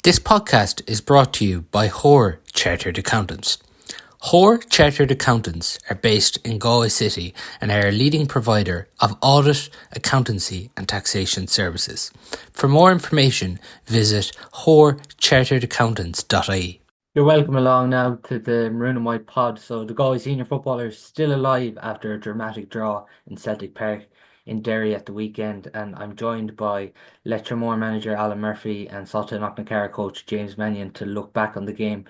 This podcast is brought to you by Hóir Chartered Accountants. Hóir Chartered Accountants are based in Galway City and are a leading provider of audit, accountancy and taxation services. For more information, visit hóircharteredaccountants.ie. You're welcome along now to the Maroon and White pod. So the Galway senior footballers still alive after a dramatic draw in Celtic Park in Derry at the weekend, and I'm joined by Leitir manager Alan Murphy and Salthill-Knocknacarra coach James Mannion to look back on the game.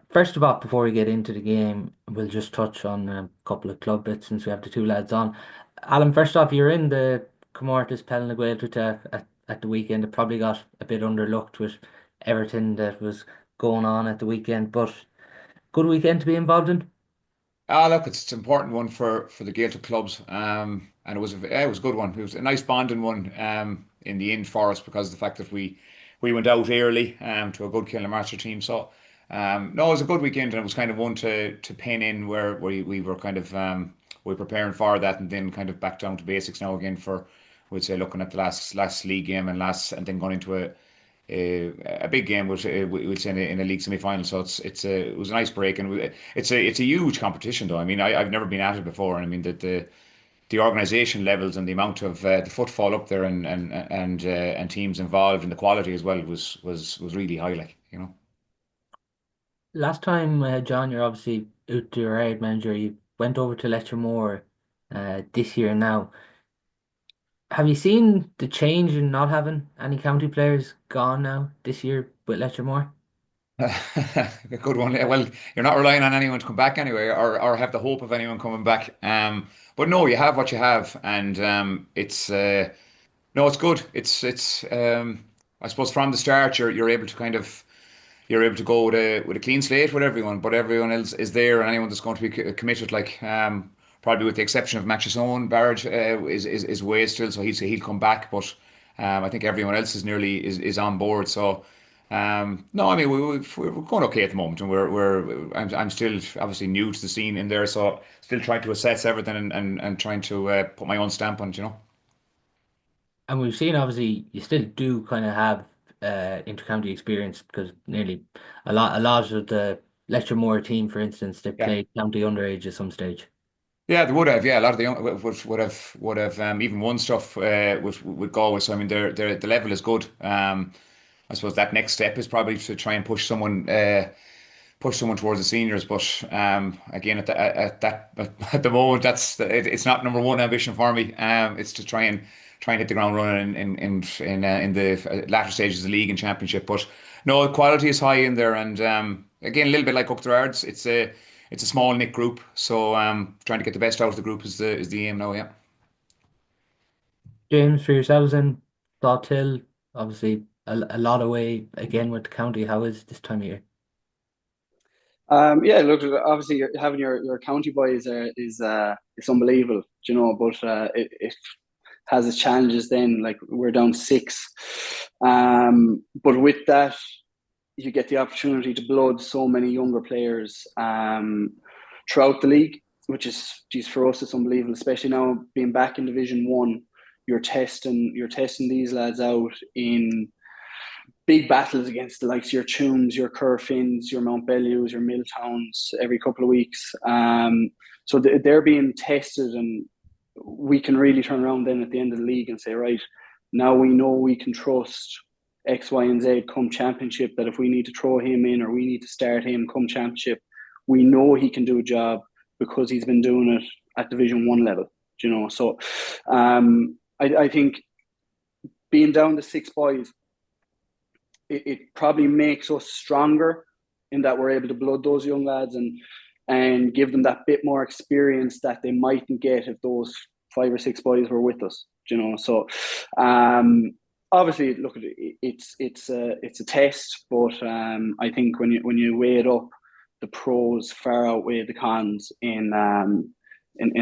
First of all, before we get into the game, we'll just touch on a couple of club bits since we have the two lads on. Alan, first off, you're in the Comórtas Pelin na Gaeltachta at the weekend. It probably got a bit underlooked with everything that was going on at the weekend, but good weekend to be involved in. Look, it's an important one for the Gaeltacht clubs, and it was a good one. It was a nice bonding one in the end for us because of the fact that we went out early to a good Kilnamartyr team. So no, it was a good weekend, and it was kind of one to pin in where we were kind of we were preparing for that, and then kind of back down to basics now again for we'd say looking at the last league game and then going into a big game, which we'll say in a league semi-final. So it was a nice break, and it's a huge competition though. I mean, I've never been at it before, and I mean that the organisation levels and the amount of the footfall up there and teams involved and the quality as well was really high, like you know. Last time, John, you're obviously out to your head manager. You went over to Leitir this year now. Have you seen the change in not having any county players gone now this year with Leitir? A good one. Yeah, well, you're not relying on anyone to come back anyway, or have the hope of anyone coming back. But no, you have what you have, and it's no, it's good. It's I suppose from the start you're able to you're able to go with a clean slate with everyone, but everyone else is there, and anyone that's going to be committed, like probably with the exception of Match's own Barrage, is away still, so he'll come back. But I think everyone else is nearly is on board. So no, I mean we're going okay at the moment, and I'm still obviously new to the scene in there, so still trying to assess everything and trying to put my own stamp on it, you know. And we've seen obviously you still do kind of have intercounty experience because nearly a lot of the Leitir team, for instance, they Yeah. played county underage at some stage. Yeah, they would have. Yeah, a lot of the young would have even won stuff with Galway. So I mean, the level is good. I suppose that next step is probably to try and push someone towards the seniors. But again, at the moment, it's not number one ambition for me. It's to try and hit the ground running in the latter stages of the league and championship. But no, the quality is high in there, and again, a little bit like Up the Yards, it's a small knit group, so trying to get the best out of the group is the aim now. Yeah. James, for yourselves in Salthill, obviously a lot away again with the county. How is this time of year? Yeah, look, obviously having your county boys is it's unbelievable, but it has its challenges then. Like we're down six. But with that, you get the opportunity to blood so many younger players throughout the league, which is, geez, for us, it's unbelievable, especially now being back in Division 1. You're testing these lads out in big battles against the likes of your Tunes, your Curfins, your Mount Bellews, your Milltowns every couple of weeks. So they're being tested, and we can really turn around then at the end of the league and say, right, now we know we can trust X, Y, and Z come championship, that if we need to throw him in or we need to start him come championship, we know he can do a job because he's been doing it at Division 1 level, So I think being down to six boys, it probably makes us stronger in that we're able to blood those young lads and give them that bit more experience that they mightn't get if those five or six boys were with us. So obviously, look, it's a test, but I think when you weigh it up, the pros far outweigh the cons in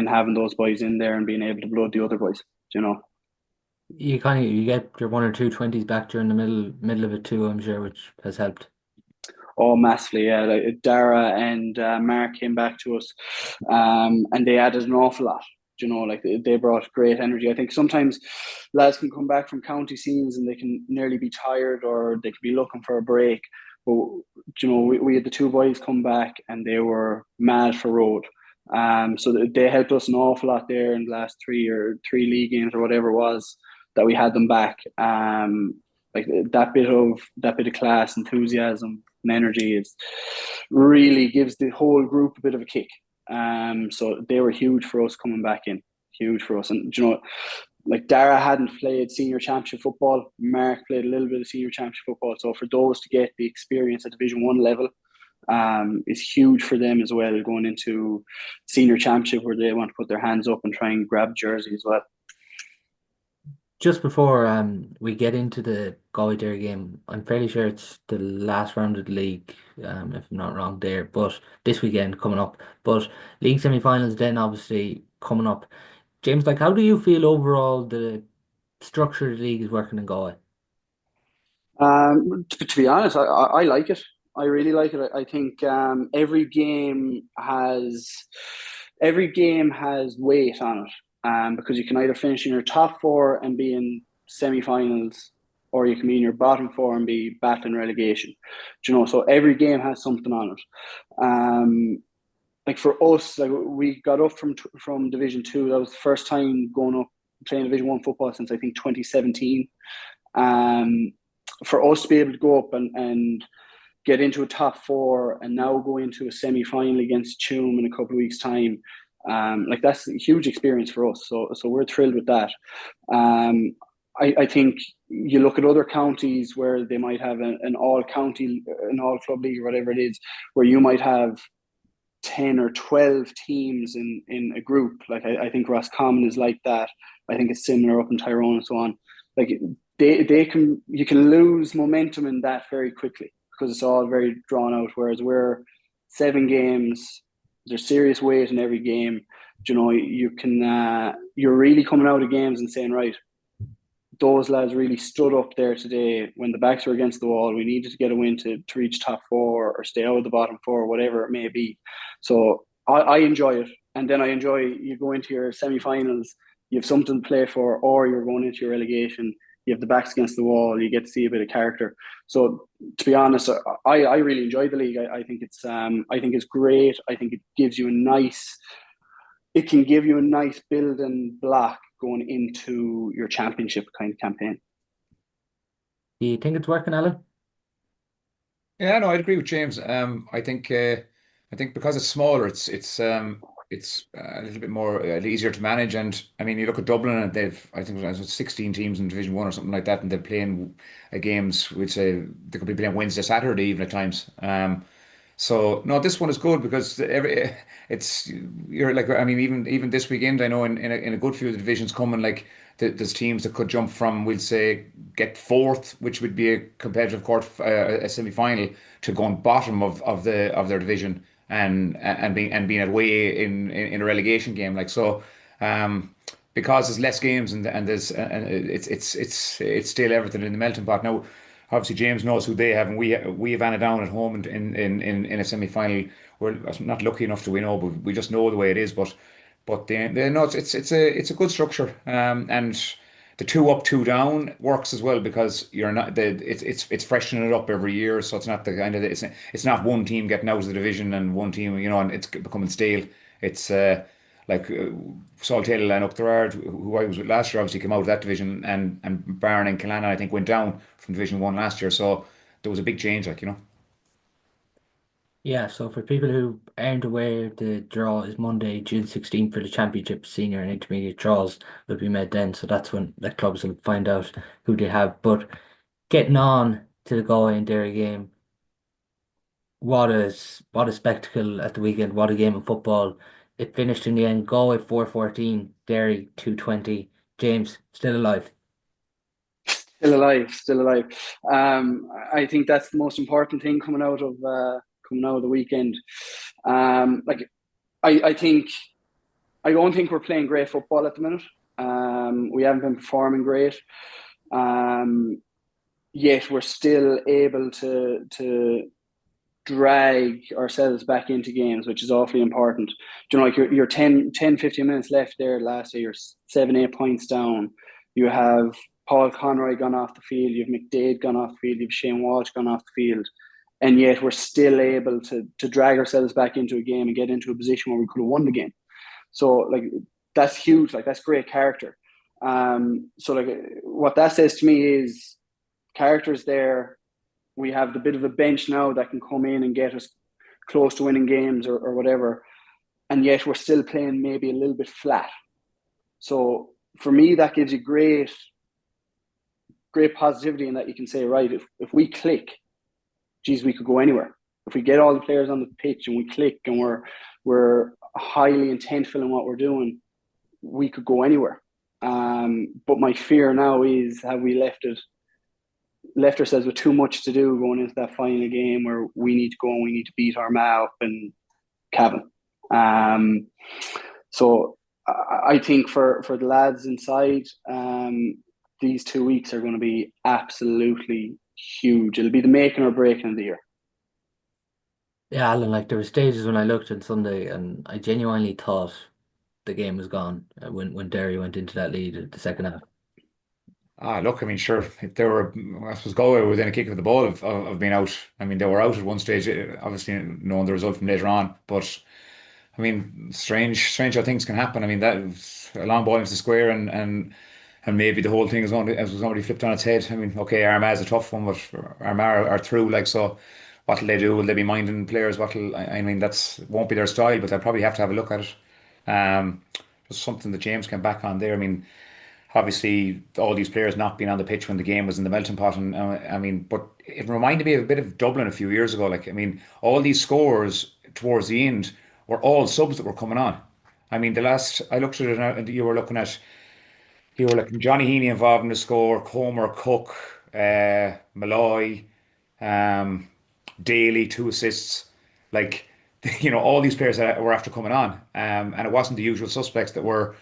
having those boys in there and being able to blood the other boys. You get your one or two 20s back during the middle of it too, I'm sure, which has helped. Oh, massively, yeah. Like Dara and Mark came back to us, and they added an awful lot. You know, like they brought great energy. I think sometimes lads can come back from county scenes and they can nearly be tired or they could be looking for a break. But you know, we had the two boys come back and they were mad for road. So they helped us an awful lot there in the last three league games or whatever it was that we had them back. Like that bit of class, enthusiasm, and energy is really gives the whole group a bit of a kick. So they were huge for us coming back in, huge for us. And you know, like Dara hadn't played senior championship football. Mark played a little bit of senior championship football. So for those to get the experience at Division 1 level, is huge for them as well, going into senior championship where they want to put their hands up and try and grab jersey as well. Just before we get into the Galway Derry game, I'm fairly sure it's the last round of the league, if I'm not wrong there, but this weekend coming up. But league semi-finals then obviously coming up. James, like how do you feel overall the structure of the league is working in Galway? To be honest, I like it. I really like it. I think every game has weight on it. Because you can either finish in your top four and be in semi-finals, or you can be in your bottom four and be battling relegation. Do you know? So every game has something on it. Like for us, like we got up from Division 2. That was the first time going up playing Division 1 football since I think 2017. For us to be able to go up and get into a top four and now go into a semi-final against Tuam in a couple of weeks' time, like that's a huge experience for us. So we're thrilled with that. I think you look at other counties where they might have an all club league or whatever it is, where you might have 10 or 12 teams in a group. Like I think Roscommon is like that. I think it's similar up in Tyrone and so on. Like you can lose momentum in that very quickly because it's all very drawn out. Whereas we're 7 games, there's serious weight in every game. You know, you're really coming out of games and saying, right, those lads really stood up there today when the backs were against the wall. We needed to get a win to reach top 4 or stay out of the bottom 4, whatever it may be. So I enjoy it. And then I enjoy you go into your semi-finals, you have something to play for, or you're going into your relegation, you have the backs against the wall, you get to see a bit of character. So to be honest, I really enjoy the league. I think it's great. I think it can give you a nice building block going into your championship kind of campaign. Do you think it's working, Alan? Yeah, no, I'd agree with James. I think because it's smaller, it's a little bit more easier to manage. And I mean, you look at Dublin, and I think it was 16 teams in Division 1 or something like that, and they're playing games. We'd say they could be playing Wednesday, Saturday even at times. So no, this one is good because you're like, I mean, even this weekend, I know in a good few of the divisions coming, like there's teams that could jump from, we'll say, get fourth, which would be a competitive a semi-final, to going bottom of their division and being away in a relegation game, like so. Because there's less games and it's still everything in the melting pot now. Obviously, James knows who they have, and we have Anna down at home in a semi final. We're not lucky enough to win, but we just know the way it is. But they know it's a good structure, and the 2 up, 2 down works as well because you're not it's freshening it up every year, so it's not the kind of it's not one team getting out of the division and one team, and it's becoming stale. It's like Salthill and Knocknacarra, who I was with last year, obviously came out of that division, and Barron and Killanna, I think, went down from Division 1 last year. So there was a big change, like. Yeah, so for people who aren't aware, the draw is Monday, June 16th for the championship. Senior and intermediate draws will be made then. So that's when the clubs will find out who they have. But getting on to the Galway and Derry game, what a spectacle at the weekend, what a game of football. It finished in the end, Galway 4-14, Derry 2-20. James, still alive. Still alive. I think that's the most important thing coming out of the weekend. Like I don't think we're playing great football at the minute. We haven't been performing great. Yet we're still able to drag ourselves back into games, which is awfully important. Do you know, like you're 15 minutes left there last year, you're 7, 8 points down. You have Paul Conroy gone off the field, you have McDade gone off the field, you have Shane Walsh gone off the field, and yet we're still able to drag ourselves back into a game and get into a position where we could have won the game. So like that's huge, like that's great character. So like what that says to me is character's there. We have the bit of a bench now that can come in and get us close to winning games or whatever, and yet we're still playing maybe a little bit flat. So for me, that gives you great positivity in that you can say, right, if we click, geez, we could go anywhere. If we get all the players on the pitch and we click and we're highly intentful in what we're doing, we could go anywhere. But my fear now is, have we left ourselves with too much to do going into that final game where we need to go and we need to beat Armagh up and Cavan. So I think for the lads inside, these 2 weeks are going to be absolutely huge. It'll be the making or breaking of the year. Yeah, Alan, like there were stages when I looked on Sunday and I genuinely thought the game was gone when Derry went into that lead at the second half. Look, I mean, sure, if they were, I suppose Galway were within a kick of the ball of being out. I mean, they were out at one stage, obviously knowing the result from later on. But I mean, strange how things can happen. I mean, that was a long ball into the square, and maybe the whole thing is going to be flipped on its head. I mean, okay, Armagh is a tough one, but Armagh are through. Like, so, what'll they do? Will they be minding players? I mean, that's won't be their style, but they'll probably have to have a look at it. Just something that James came back on there. I mean, obviously all these players not being on the pitch when the game was in the melting pot, and I mean, but it reminded me of a bit of Dublin a few years ago. Like, I mean, all these scores towards the end were all subs that were coming on. I mean, the last I looked at it, and you were looking Johnny Heaney involved in the score, Comer, Cook, Malloy, um, Daly, 2 assists. Like, all these players that were after coming on, and it wasn't the usual suspects that were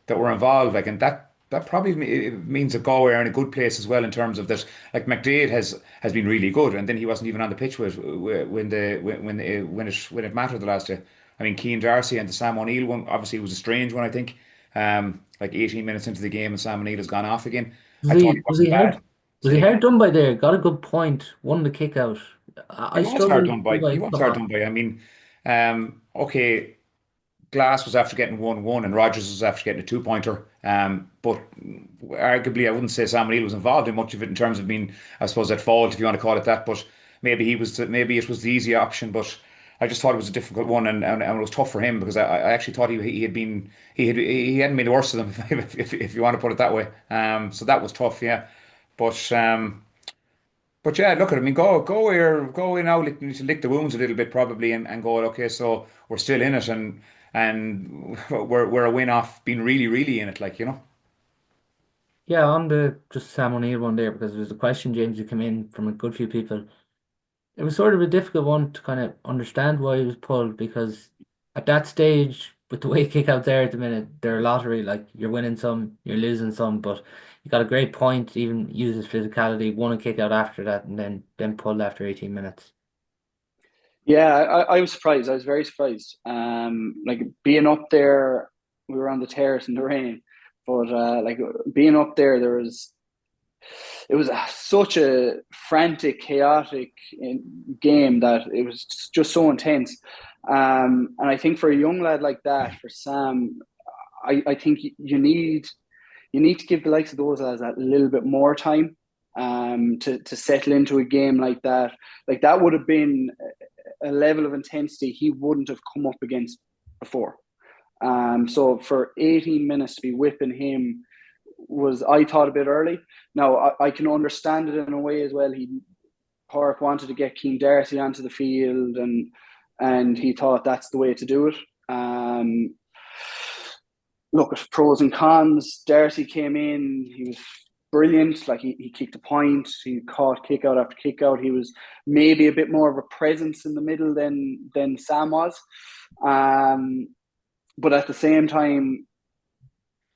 that were involved. Like, and that probably it means that Galway are in a good place as well in terms of that. Like, McDade has been really good, and then he wasn't even on the pitch when it mattered the last day. I mean, Keane Darcy and the Sam O'Neill one obviously was a strange one. I think like 18 minutes into the game and Sam O'Neill has gone off again. I thought he Was wasn't he bad. hard? Was he Say hard done by there? Got a good point. Won the kick out. He I was hard struggled done by. with He like was hard done by. I mean, okay, Glass was after getting 1-1 and Rogers was after getting a two-pointer. But arguably, I wouldn't say Sam O'Neill was involved in much of it in terms of being, I suppose, at fault, if you want to call it that. But maybe it was the easy option. But I just thought it was a difficult one, and it was tough for him because I actually thought he hadn't been the worst of them, if you want to put it that way. So that was tough, yeah. But yeah, look at it. I mean, go in now. Need to lick the wounds a little bit probably, and go. Okay, so we're still in it, and we're a win off being really, really in it. Like, yeah, on the just Sam O'Neill one there because there was a question, James, who came in from a good few people. It was sort of a difficult one to kind of understand why he was pulled because at that stage, with the way kick out there at the minute, they're a lottery. Like you're winning some, you're losing some, but you got a great point. Even uses physicality, won a kick out after that, and then pulled after 18 minutes. Yeah, I was surprised. I was very surprised. Like being up there, we were on the terrace in the rain, but like being up there, it was such a frantic, chaotic game that it was just so intense. And I think for a young lad like that, for Sam, I think you need to give the likes of those lads a little bit more time to settle into a game like that. Like that would have been a level of intensity he wouldn't have come up against before. So for 18 minutes to be whipping him was, I thought, a bit early. Now I can understand it in a way as well. Park wanted to get Keane Darcy onto the field, and he thought that's the way to do it. Look at pros and cons. Darcy came in, he was brilliant. Like he kicked a point, he caught kick out after kick out. He was maybe a bit more of a presence in the middle than Sam was. But at the same time,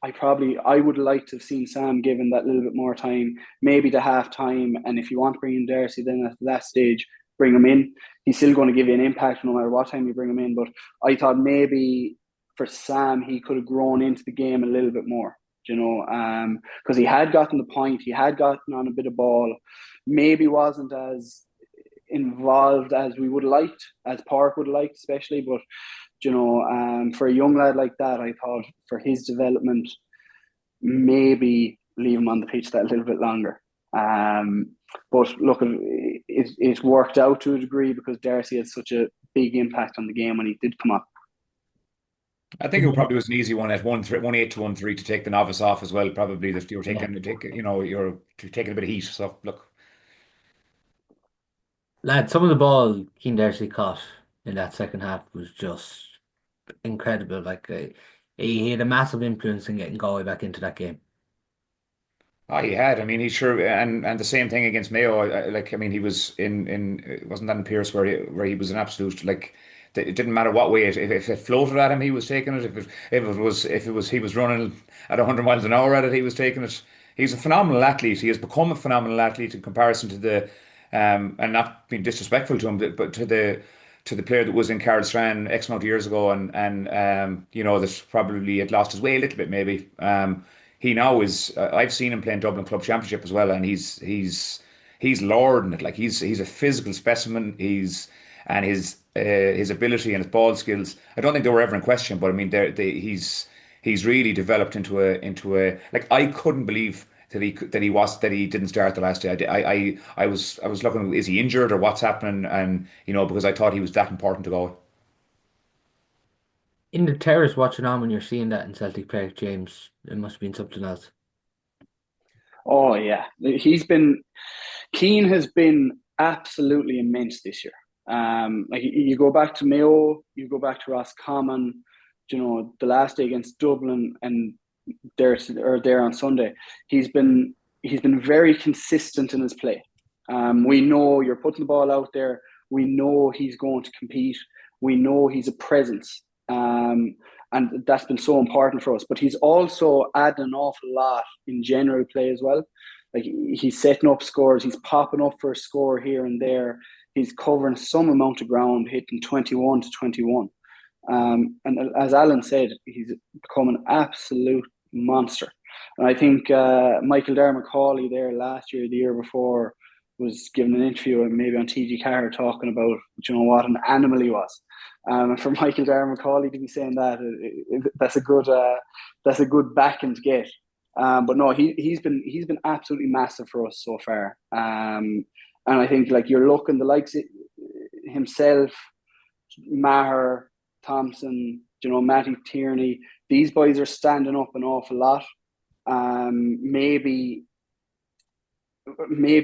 I would like to have seen Sam given that little bit more time, maybe the half time. And if you want to bring in Darcy, then at that stage, bring him in. He's still going to give you an impact no matter what time you bring him in. But I thought maybe for Sam, he could have grown into the game a little bit more, because he had gotten the point, he had gotten on a bit of ball, maybe wasn't as involved as we would have liked, as Park would have liked, especially. But for a young lad like that, I thought for his development, maybe leave him on the pitch that a little bit longer. But look, it worked out to a degree because Darcy had such a big impact on the game when he did come up. I think it probably was an easy one at 1-8 to 1-3 to take the novice off as well. Probably that you were Yeah. you're taking a bit of heat. So look, Lad, some of the ball Keane Darcy caught in that second half was just incredible. Like he had a massive influence in getting Galway back into that game. oh, he had. I mean, he sure, and the same thing against Mayo. Like, I mean, he was wasn't that in Pierce where he was an absolute like. It didn't matter what way if it floated at him, he was taking it. If he was running at 100 miles an hour at it, he was taking it. He's a phenomenal athlete. He has become a phenomenal athlete in comparison to the, and not being disrespectful to him, but to the player that was in Carl Strand X amount of years ago, and that probably had lost his way a little bit maybe. He now is. I've seen him playing Dublin Club Championship as well, and he's lording it. Like he's a physical specimen. And his ability and his ball skills. I don't think they were ever in question, but I mean, he's really developed into a like I couldn't believe that he didn't start the last day. I was looking, is he injured or what's happening? And because I thought he was that important to go. In the terrace watching on when you're seeing that in Celtic Park, James, it must have been something else. Oh yeah, Keane has been absolutely immense this year. Like you go back to Mayo, you go back to Roscommon, the last day against Dublin, and there on Sunday, he's been very consistent in his play. We know you're putting the ball out there. We know he's going to compete. We know he's a presence. And that's been so important for us. But he's also added an awful lot in general play as well. Like he's setting up scores. He's popping up for a score here and there. He's covering some amount of ground, hitting 21 to 21. And as Alan said, he's become an absolute monster. And I think Michael Dermot-Cawley there last year, the year before, was giving an interview maybe on TG Carr talking about, what an animal he was. And for Michael Dermot-Cawley to be saying that, that's a good backing to get. But no, he's been absolutely massive for us so far. And I think like you're looking the likes of himself, Maher, Thompson, Matty Tierney. These boys are standing up an awful lot. Maybe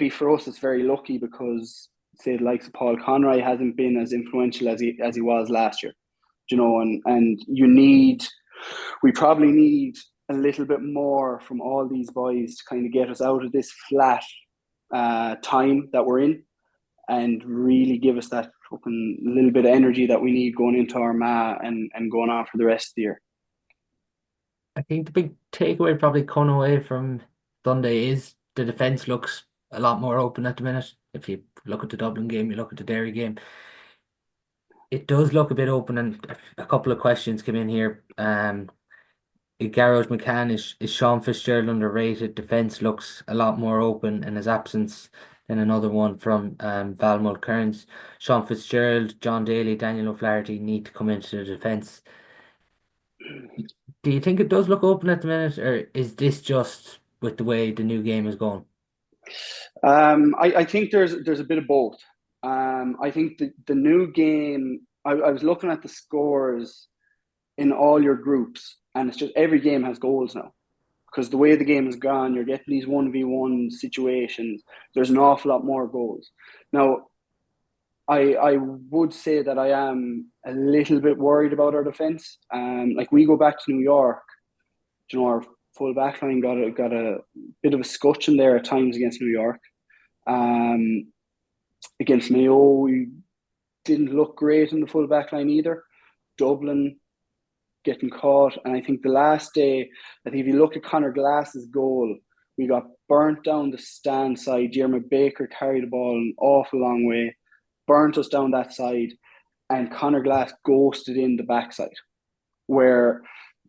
for us it's very lucky because say the likes of Paul Conroy hasn't been as influential as he was last year. And we probably need a little bit more from all these boys to kind of get us out of this flat time that we're in and really give us that fucking little bit of energy that we need going into Armagh and going on for the rest of the year. I think the big takeaway probably coming away from Sunday is the defence looks a lot more open at the minute. If you look at the Dublin game, you look at the Derry game, it does look a bit open. And a couple of questions come in here. Garrett McCann, is Sean Fitzgerald underrated? Defence looks a lot more open in his absence. Then another one from Val Mulcairns. Sean Fitzgerald, John Daly, Daniel O'Flaherty need to come into the defence. Do you think it does look open at the minute, or is this just with the way the new game is going? I think there's a bit of both. I think the new game, I was looking at the scores in all your groups, and it's just every game has goals now. Because the way the game has gone, you're getting these 1v1 situations. There's an awful lot more goals. Now, I would say that I am a little bit worried about our defence. Like we go back to New York, our full back line got a bit of a scutcheon there at times against New York. Against Mayo, we didn't look great in the full back line either. Dublin, getting caught. And I think the last day, I think if you look at Conor Glass's goal, we got burnt down the stand side. Jeremy Baker carried the ball an awful long way, burnt us down that side, and Conor Glass ghosted in the backside, where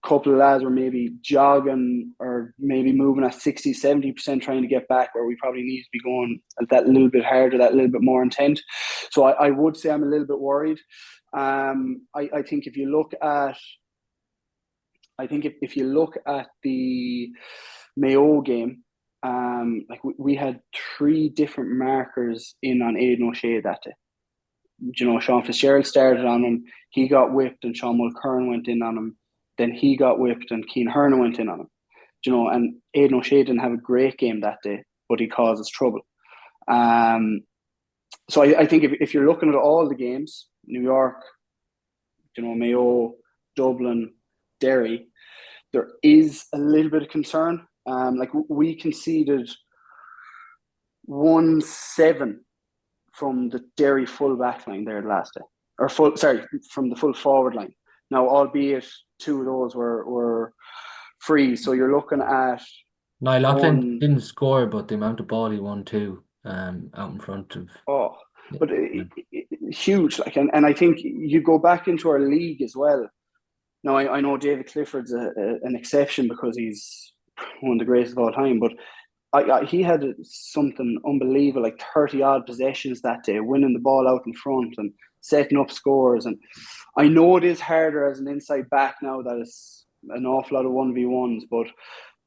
a couple of lads were maybe jogging or maybe moving at 60, 70% trying to get back, where we probably need to be going that little bit harder, that little bit more intent. So I would say I'm a little bit worried. I think if you look at if you look at the Mayo game, like we had three different markers in on Aidan O'Shea that day. You know, Sean Fitzgerald started on him, he got whipped, and Sean Mulcairn went in on him. Then he got whipped, and Keane Hearn went in on him. You know, and Aidan O'Shea didn't have a great game that day, but he causes trouble. So I think if you're looking at all the games, New York, you know, Mayo, Dublin, Derry, there is a little bit of concern. Like we conceded 1-7 from the Derry full back line there last day, or from the full forward line. Now, albeit two of those were free, so you're looking at Niall Loughlin one. didn't score, but the amount of ball he won too, out in front of. Oh, Yeah. but huge, like, and I think you go back into our league as well. Now, I know David Clifford's an exception because he's one of the greatest of all time, but he had something unbelievable, like 30 odd possessions that day, winning the ball out in front and setting up scores. And I know it is harder as an inside back now that it's an awful lot of 1v1s, but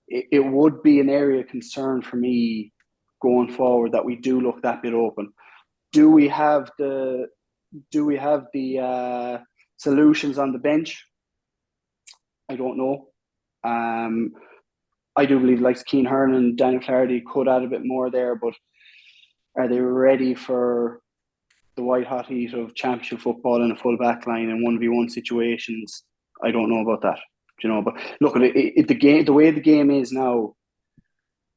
it would be an area of concern for me going forward that we do look that bit open. Do we have the solutions on the bench? I don't know. I do believe like Keane Hearn and Daniel Flaherty could add a bit more there, but are they ready for the white hot heat of championship football in a full back line and 1v1 situations? I don't know about that. You know, but look at it, the way the game is now,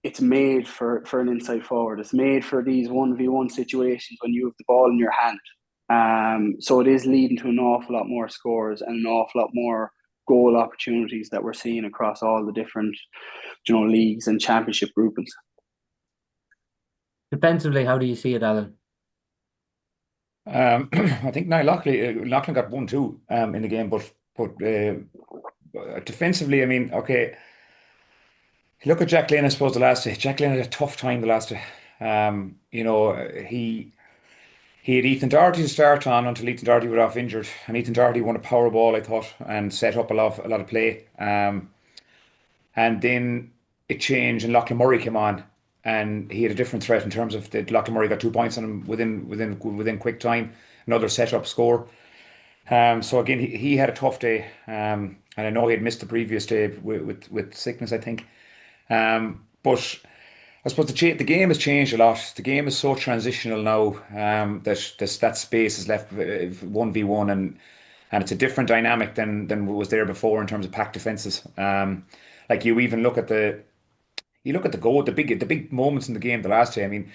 it's made for an inside forward. It's made for these 1v1 situations when you have the ball in your hand. So it is leading to an awful lot more scores and an awful lot more goal opportunities that we're seeing across all the different, you know, leagues and championship groupings. Defensively, how do you see it, Alan? I think now Loughlin got 1-2 in the game, but defensively, I mean, okay, look at Jack Lane, I suppose, the last day. Jack Lane had a tough time the last day. You know, he had Ethan Doherty to start on until Ethan Doherty went off injured, and Ethan Doherty won a power ball, I thought, and set up a lot of play. And then it changed, and Lachlan Murray came on, and he had a different threat in terms of that. Lachlan Murray got 2 points on him within quick time, another set up score. So again, he had a tough day, and I know he had missed the previous day with sickness, I think. But I suppose the game has changed a lot. The game is so transitional now, that space is left 1v1, and it's a different dynamic than was there before in terms of packed defenses. Like you look at the goal, the big moments in the game the last day. I mean,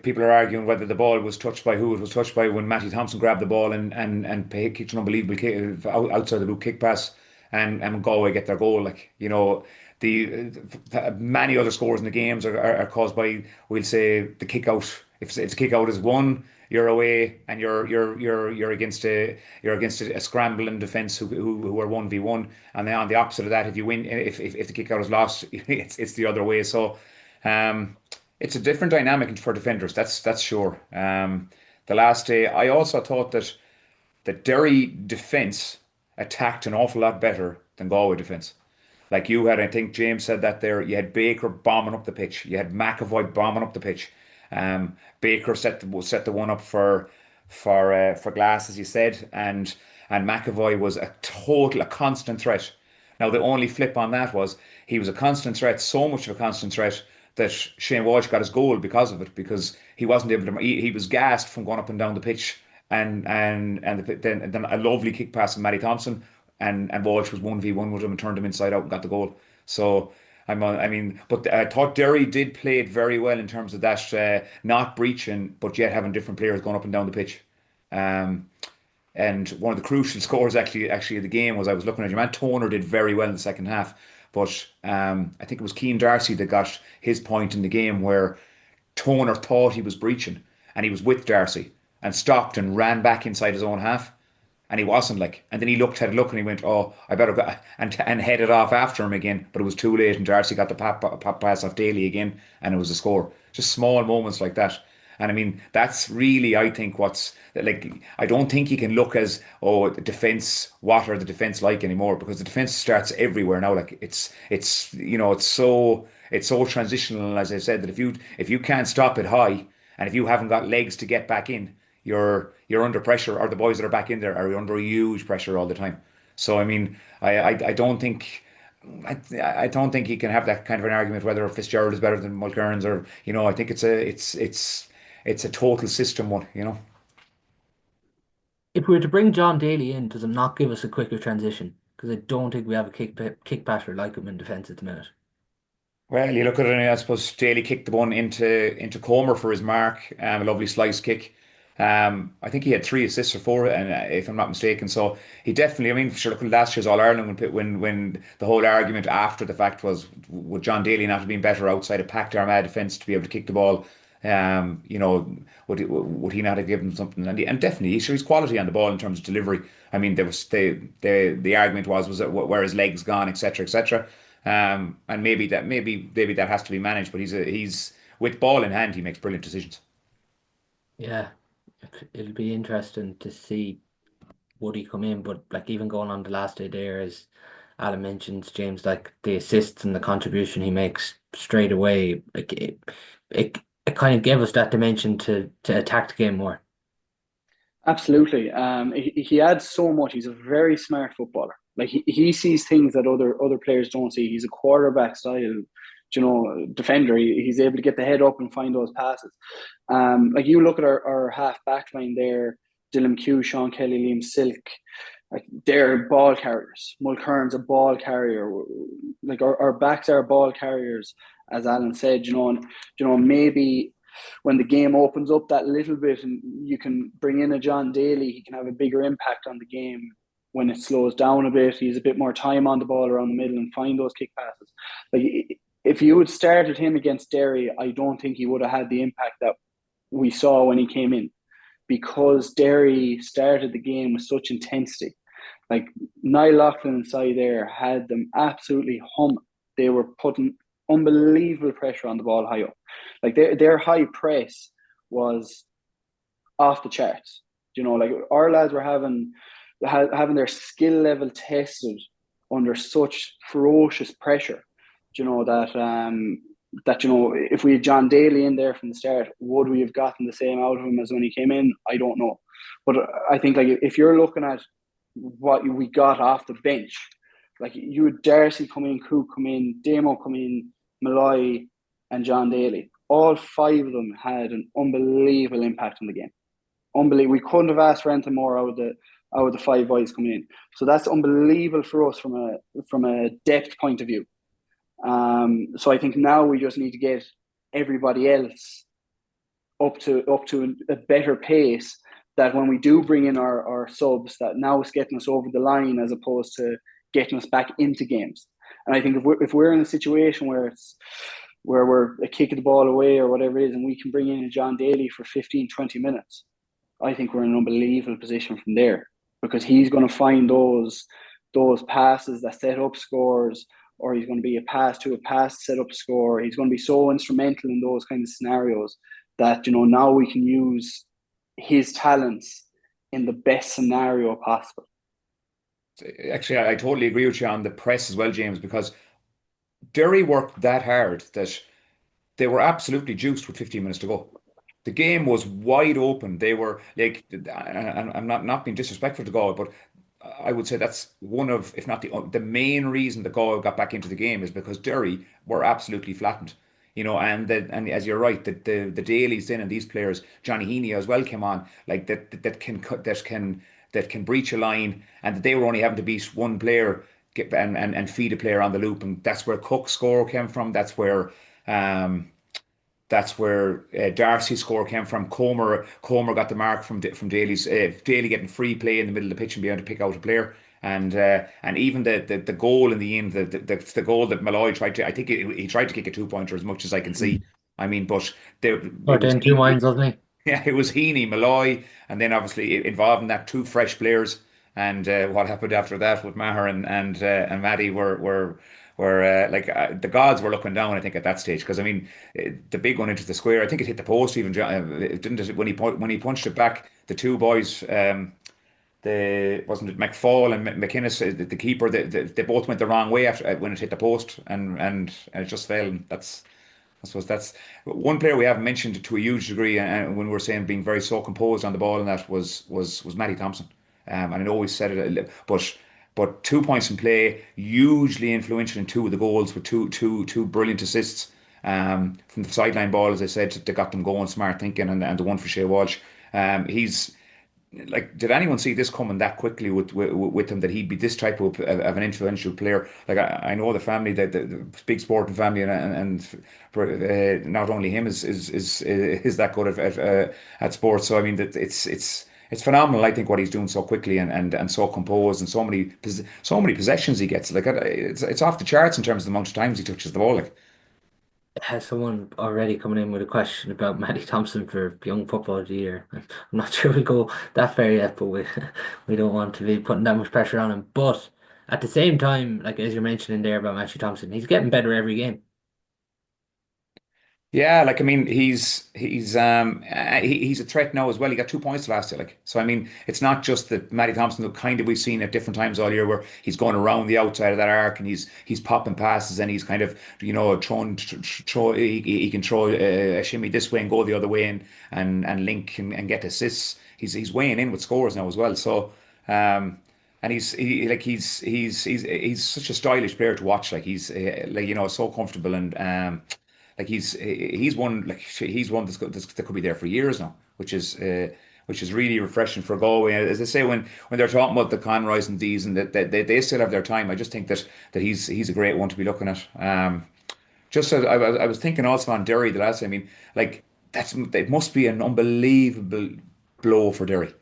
people are arguing whether the ball was touched by who it was touched by when Matty Thompson grabbed the ball and kicked an unbelievable kick outside the boot kick pass, and Galway get their goal. Like, you know, the many other scores in the games are caused by, we'll say, the kick out. If it's a kick out is one, you're away, and you're against a scrambling defence who are 1v1, and then on the opposite of that, if you win, if the kick out is lost, it's the other way. So it's a different dynamic for defenders. That's sure. The last day, I also thought that the Derry defence attacked an awful lot better than Galway defence. Like you had, I think James said that there, you had Baker bombing up the pitch. You had McAvoy bombing up the pitch. Baker set the one up for Glass, as you said, and McAvoy was a constant threat. Now the only flip on that was he was a constant threat, so much of a constant threat that Shane Walsh got his goal because of it, because he wasn't able to. He was gassed from going up and down the pitch, and then a lovely kick pass from Matty Thompson, and Walsh was 1v1 with him and turned him inside out and got the goal. So I mean, but I thought Derry did play it very well in terms of that, not breaching, but yet having different players going up and down the pitch. And one of the crucial scores actually of the game was I was looking at your man Toner did very well in the second half, but I think it was Keane Darcy that got his point in the game where Toner thought he was breaching and he was with Darcy and stopped and ran back inside his own half and he wasn't like. And then he looked had a look and he went, "Oh, I better go," and headed off after him again. But it was too late, and Darcy got the pop pass off Daly again, and it was a score. Just small moments like that. And I mean, that's really, I think, what's like. I don't think you can look as, oh, the defense. What are the defense like anymore? Because the defense starts everywhere now. Like it's it's so transitional. As I said, that if you can't stop it high, and if you haven't got legs to get back in, you're under pressure, or the boys that are back in there are under huge pressure all the time. So I mean, I don't think. I don't think you can have that kind of an argument whether Fitzgerald is better than Mulcairns or I think it's a total system one. If we were to bring John Daly in, does it not give us a quicker transition? Because I don't think we have a kick passer like him in defence at the minute. Well, you look at it, and I suppose Daly kicked the one into Comer for his mark, a lovely slice kick. I think he had 3 assists or 4, and if I'm not mistaken, so he definitely. I mean, sure, look at last year's All Ireland when the whole argument after the fact was would John Daly not have been better outside a packed Armagh defence to be able to kick the ball? Would he not have given something? And definitely, he's quality on the ball in terms of delivery. I mean, there was the argument was that where his legs gone, etc., etc. And maybe that has to be managed. But he's with ball in hand, he makes brilliant decisions. Yeah, it'll be interesting to see would he come in, but like even going on the last day there, as Alan mentions, James, like the assists and the contribution he makes straight away, like it, it kind of gave us that dimension to attack the game more. Absolutely. He adds so much. He's a very smart footballer. Like he sees things that other players don't see. He's a quarterback style, defender. He's able to get the head up and find those passes. Like you look at our half back line there, Dylan Q, Sean Kelly, Liam Silk, like they're ball carriers. Mulcairn's a ball carrier. Like our backs are ball carriers, as Alan said, and maybe when the game opens up that little bit and you can bring in a John Daly, he can have a bigger impact on the game. When it slows down a bit, he's a bit more time on the ball around the middle and find those kick passes. Like if you had started him against Derry, I don't think he would have had the impact that we saw when he came in, because Derry started the game with such intensity. Like Niall Loughlin inside there had them absolutely humming. They were putting unbelievable pressure on the ball high up. Like their high press was off the charts. Like our lads were having their skill level tested under such ferocious pressure. That if we had John Daly in there from the start, would we have gotten the same out of him as when he came in? I don't know. But I think like if you're looking at what we got off the bench, like you had Darcy come in, Cook come in, Damo come in, Malloy and John Daly. All 5 of them had an unbelievable impact on the game. Unbelievable. We couldn't have asked for anything more out of the 5 boys coming in. So that's unbelievable for us from a depth point of view. So I think now we just need to get everybody else up to a better pace, that when we do bring in our subs, that now it's getting us over the line as opposed to getting us back into games. And I think if we're in a situation where we're a kick of the ball away or whatever it is, and we can bring in a John Daly for 15, 20 minutes, I think we're in an unbelievable position from there, because he's going to find those passes that set up scores, or he's going to be a pass to set up score. He's going to be so instrumental in those kind of scenarios that, now we can use his talents in the best scenario possible. Actually, I totally agree with you on the press as well, James, because Derry worked that hard that they were absolutely juiced with 15 minutes to go. The game was wide open. They were like, and I'm not being disrespectful to Galway, but I would say that's one of, if not the main reason that Galway got back into the game is because Derry were absolutely flattened. And as you're right, the Dailies in and these players, Johnny Heaney as well came on, like that can breach a line, and that they were only having to beat one player and feed a player on the loop, and that's where Cook's score came from. That's where that's where Darcy's score came from. Comer got the mark from Daly's Daly getting free play in the middle of the pitch and being able to pick out a player. And even the goal in the end, the goal that Malloy tried to, I think he tried to kick a 2-pointer as much as I can see. I mean, but it But was in two minds, wasn't he? yeah, it was Heaney, Malloy, and then obviously involving that two fresh players. And what happened after that with Maher and Maddie were the gods were looking down. I think at that stage because I mean the big one into the square. I think it hit the post even. It didn't it, when he punched it back. The two boys, the wasn't it McFall and McInnes, the keeper. They both went the wrong way after when it hit the post and it just fell. And that's I suppose that's one player we haven't mentioned to a huge degree, and when we are saying being very so composed on the ball, and that was Matty Thompson. And I know we said it, but 2 points in play, hugely influential in two of the goals with two brilliant assists from the sideline ball, as I said, they got them going, smart thinking, and the one for Shea Walsh. He's like, did anyone see this coming that quickly with him that he'd be this type of an influential player? Like I know the family, the big sporting family, and not only him is that good at sports. So I mean that it's phenomenal. I think what he's doing so quickly and so composed and so many possessions he gets. Like it's off the charts in terms of the amount of times he touches the ball. Like. Has someone already coming in with a question about Matty Thompson for Young Football of the Year? I'm not sure we'll go that far yet, but we we don't want to be putting that much pressure on him. But at the same time, like as you're mentioning there about Matthew Thompson, he's getting better every game. Yeah, like I mean, he's a threat now as well. He got 2 points last year, like so. I mean, it's not just that Matty Thompson, the kind of we've seen at different times all year, where he's going around the outside of that arc and he's popping passes and he's kind of throwing throw he can throw a shimmy this way and go the other way and link and get assists. He's weighing in with scores now as well. So and he's such a stylish player to watch. Like like so comfortable and like he's one that could be there for years now, which is really refreshing for Galway. As I say, when they're talking about the Conroys and these, and that they still have their time, I just think that he's a great one to be looking at. Just so I was thinking also on Derry the last time. I mean, like it must be an unbelievable blow for Derry.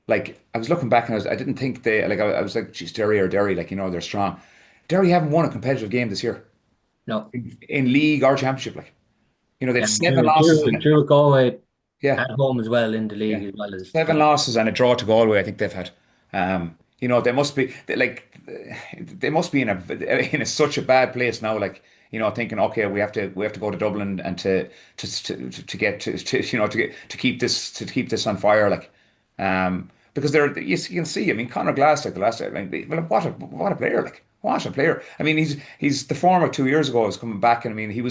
Like I was looking back and I didn't think I was like, geez, Derry or Derry, like they're strong. Derry haven't won a competitive game this year No, in league or championship. Like they yeah, had seven losses. Drew Galway Yeah, at home as well in the yeah. league as well as Seven losses and a draw to Galway, I think they've had. They must be they must be in such a bad place now. Like thinking, okay, we have to go to Dublin and to get to keep this on fire. Like, because you can see. I mean, Conor Glass, like the last time. I mean, well, what a player! Like, what a player! I mean, he's the form of 2 years ago is coming back, and I mean, he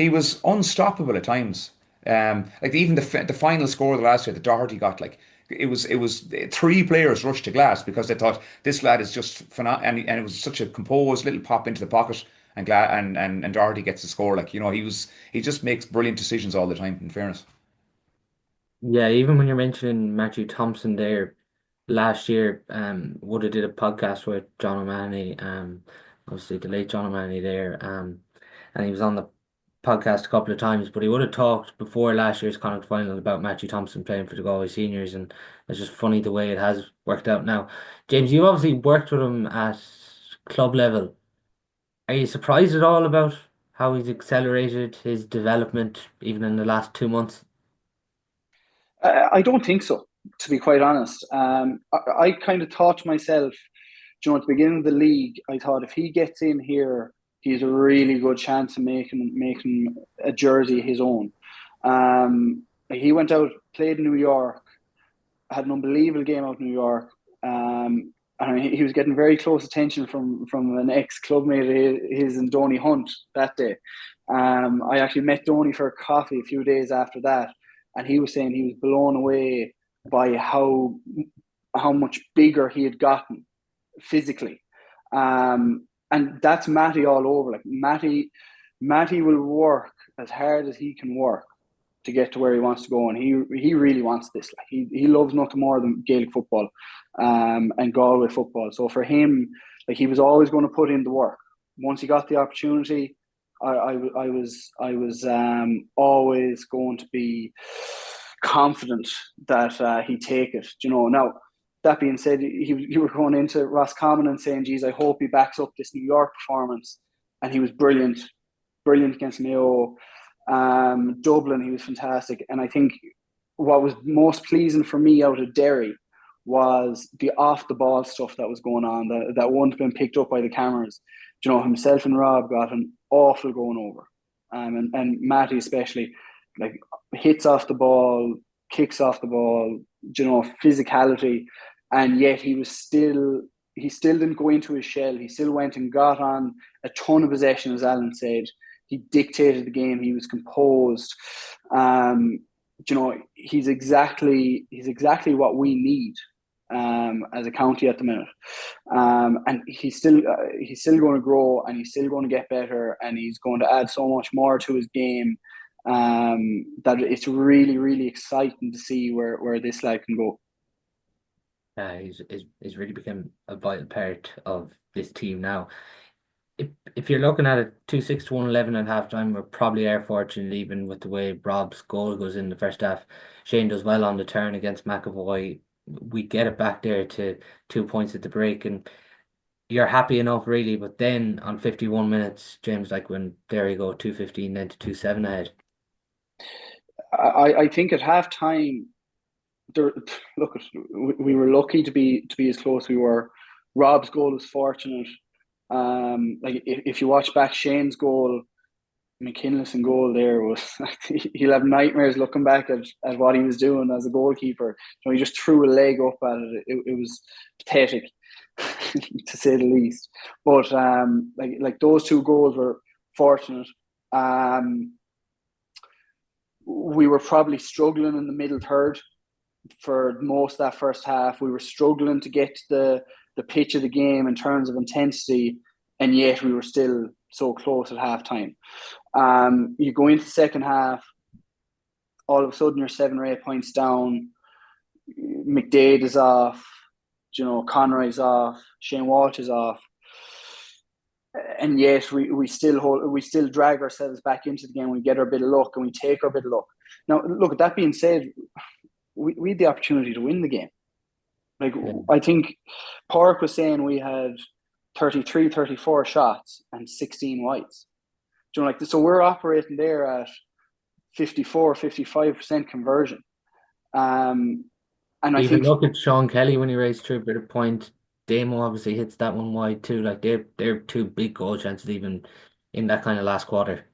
was unstoppable at times. Like even the final score of the last year, the Doherty got like it was three players rushed to Glass because they thought this lad is just phenomenal, and it was such a composed little pop into the pocket, and Doherty gets the score. Like he just makes brilliant decisions all the time. In fairness, yeah. Even when you're mentioning Matthew Thompson there last year, would have did a podcast with John O'Mahony, obviously the late John O'Mahony there, and he was on the podcast a couple of times, but he would have talked before last year's Connacht final about Matthew Thompson playing for the Galway seniors, and it's just funny the way it has worked out now. James, you obviously worked with him at club level. Are you surprised at all about how he's accelerated his development even in the last 2 months? I don't think so, to be quite honest. I kind of thought to myself, at the beginning of the league, I thought if he gets in here, he's a really good chance of making a jersey his own. He went out, played in New York, had an unbelievable game out in New York. And he was getting very close attention from an ex-clubmate of his and Donny Hunt that day. I actually met Donny for a coffee a few days after that, and he was saying he was blown away by how much bigger he had gotten physically. And that's Matty all over. Like Matty will work as hard as he can work to get to where he wants to go, and he really wants this. Like he loves nothing more than Gaelic football, and Galway football. So for him, like he was always going to put in the work. Once he got the opportunity, I was always going to be confident that he'd take it. Now that being said, you were going into Roscommon and saying, "Geez, I hope he backs up this New York performance," and he was brilliant, brilliant against Mayo. Dublin, he was fantastic, and I think what was most pleasing for me out of Derry was the off the ball stuff that was going on that wouldn't have been picked up by the cameras. Himself and Rob got an awful going over, and Matty especially, like hits off the ball, kicks off the ball, physicality, and yet he still didn't go into his shell. He still went and got on a ton of possession, as Alan said. He dictated the game. He was composed. He's exactly what we need as a county at the minute. And he's still going to grow, and he's still going to get better, and he's going to add so much more to his game that it's really, really exciting to see where this lad can go. He's really become a vital part of this team now. If you're looking at it 2-6 to 1-11 at halftime, we're probably are fortunate, even with the way Rob's goal goes in the first half. Shane does well on the turn against McAvoy. We get it back there to 2 points at the break, and you're happy enough, really. But then on 51 minutes, James, like when there you go, 2-15, then to 2-7 ahead. I think at halftime, look, we were lucky to be as close as we were. Rob's goal was fortunate. Like if you watch back Shane's goal, McKinless and goal there was he'll have nightmares looking back at what he was doing as a goalkeeper. He just threw a leg up at it. It was pathetic to say the least. But like those two goals were fortunate. We were probably struggling in the middle third for most of that first half. We were struggling to get the pitch of the game in terms of intensity, and yet we were still so close at halftime. You go into the second half, all of a sudden you're 7 or 8 points down. McDade is off, Conroy's off, Shane Walsh is off, and yet we still drag ourselves back into the game. We get our bit of luck and we take our bit of luck. Now, look, that being said, we had the opportunity to win the game. I think Park was saying we had 33, 34 shots and 16 wides. So we're operating there at 54, 55% conversion. And I think look at Sean Kelly when he raised through a bit of point. Damo obviously hits that one wide too. Like they're two big goal chances even in that kind of last quarter.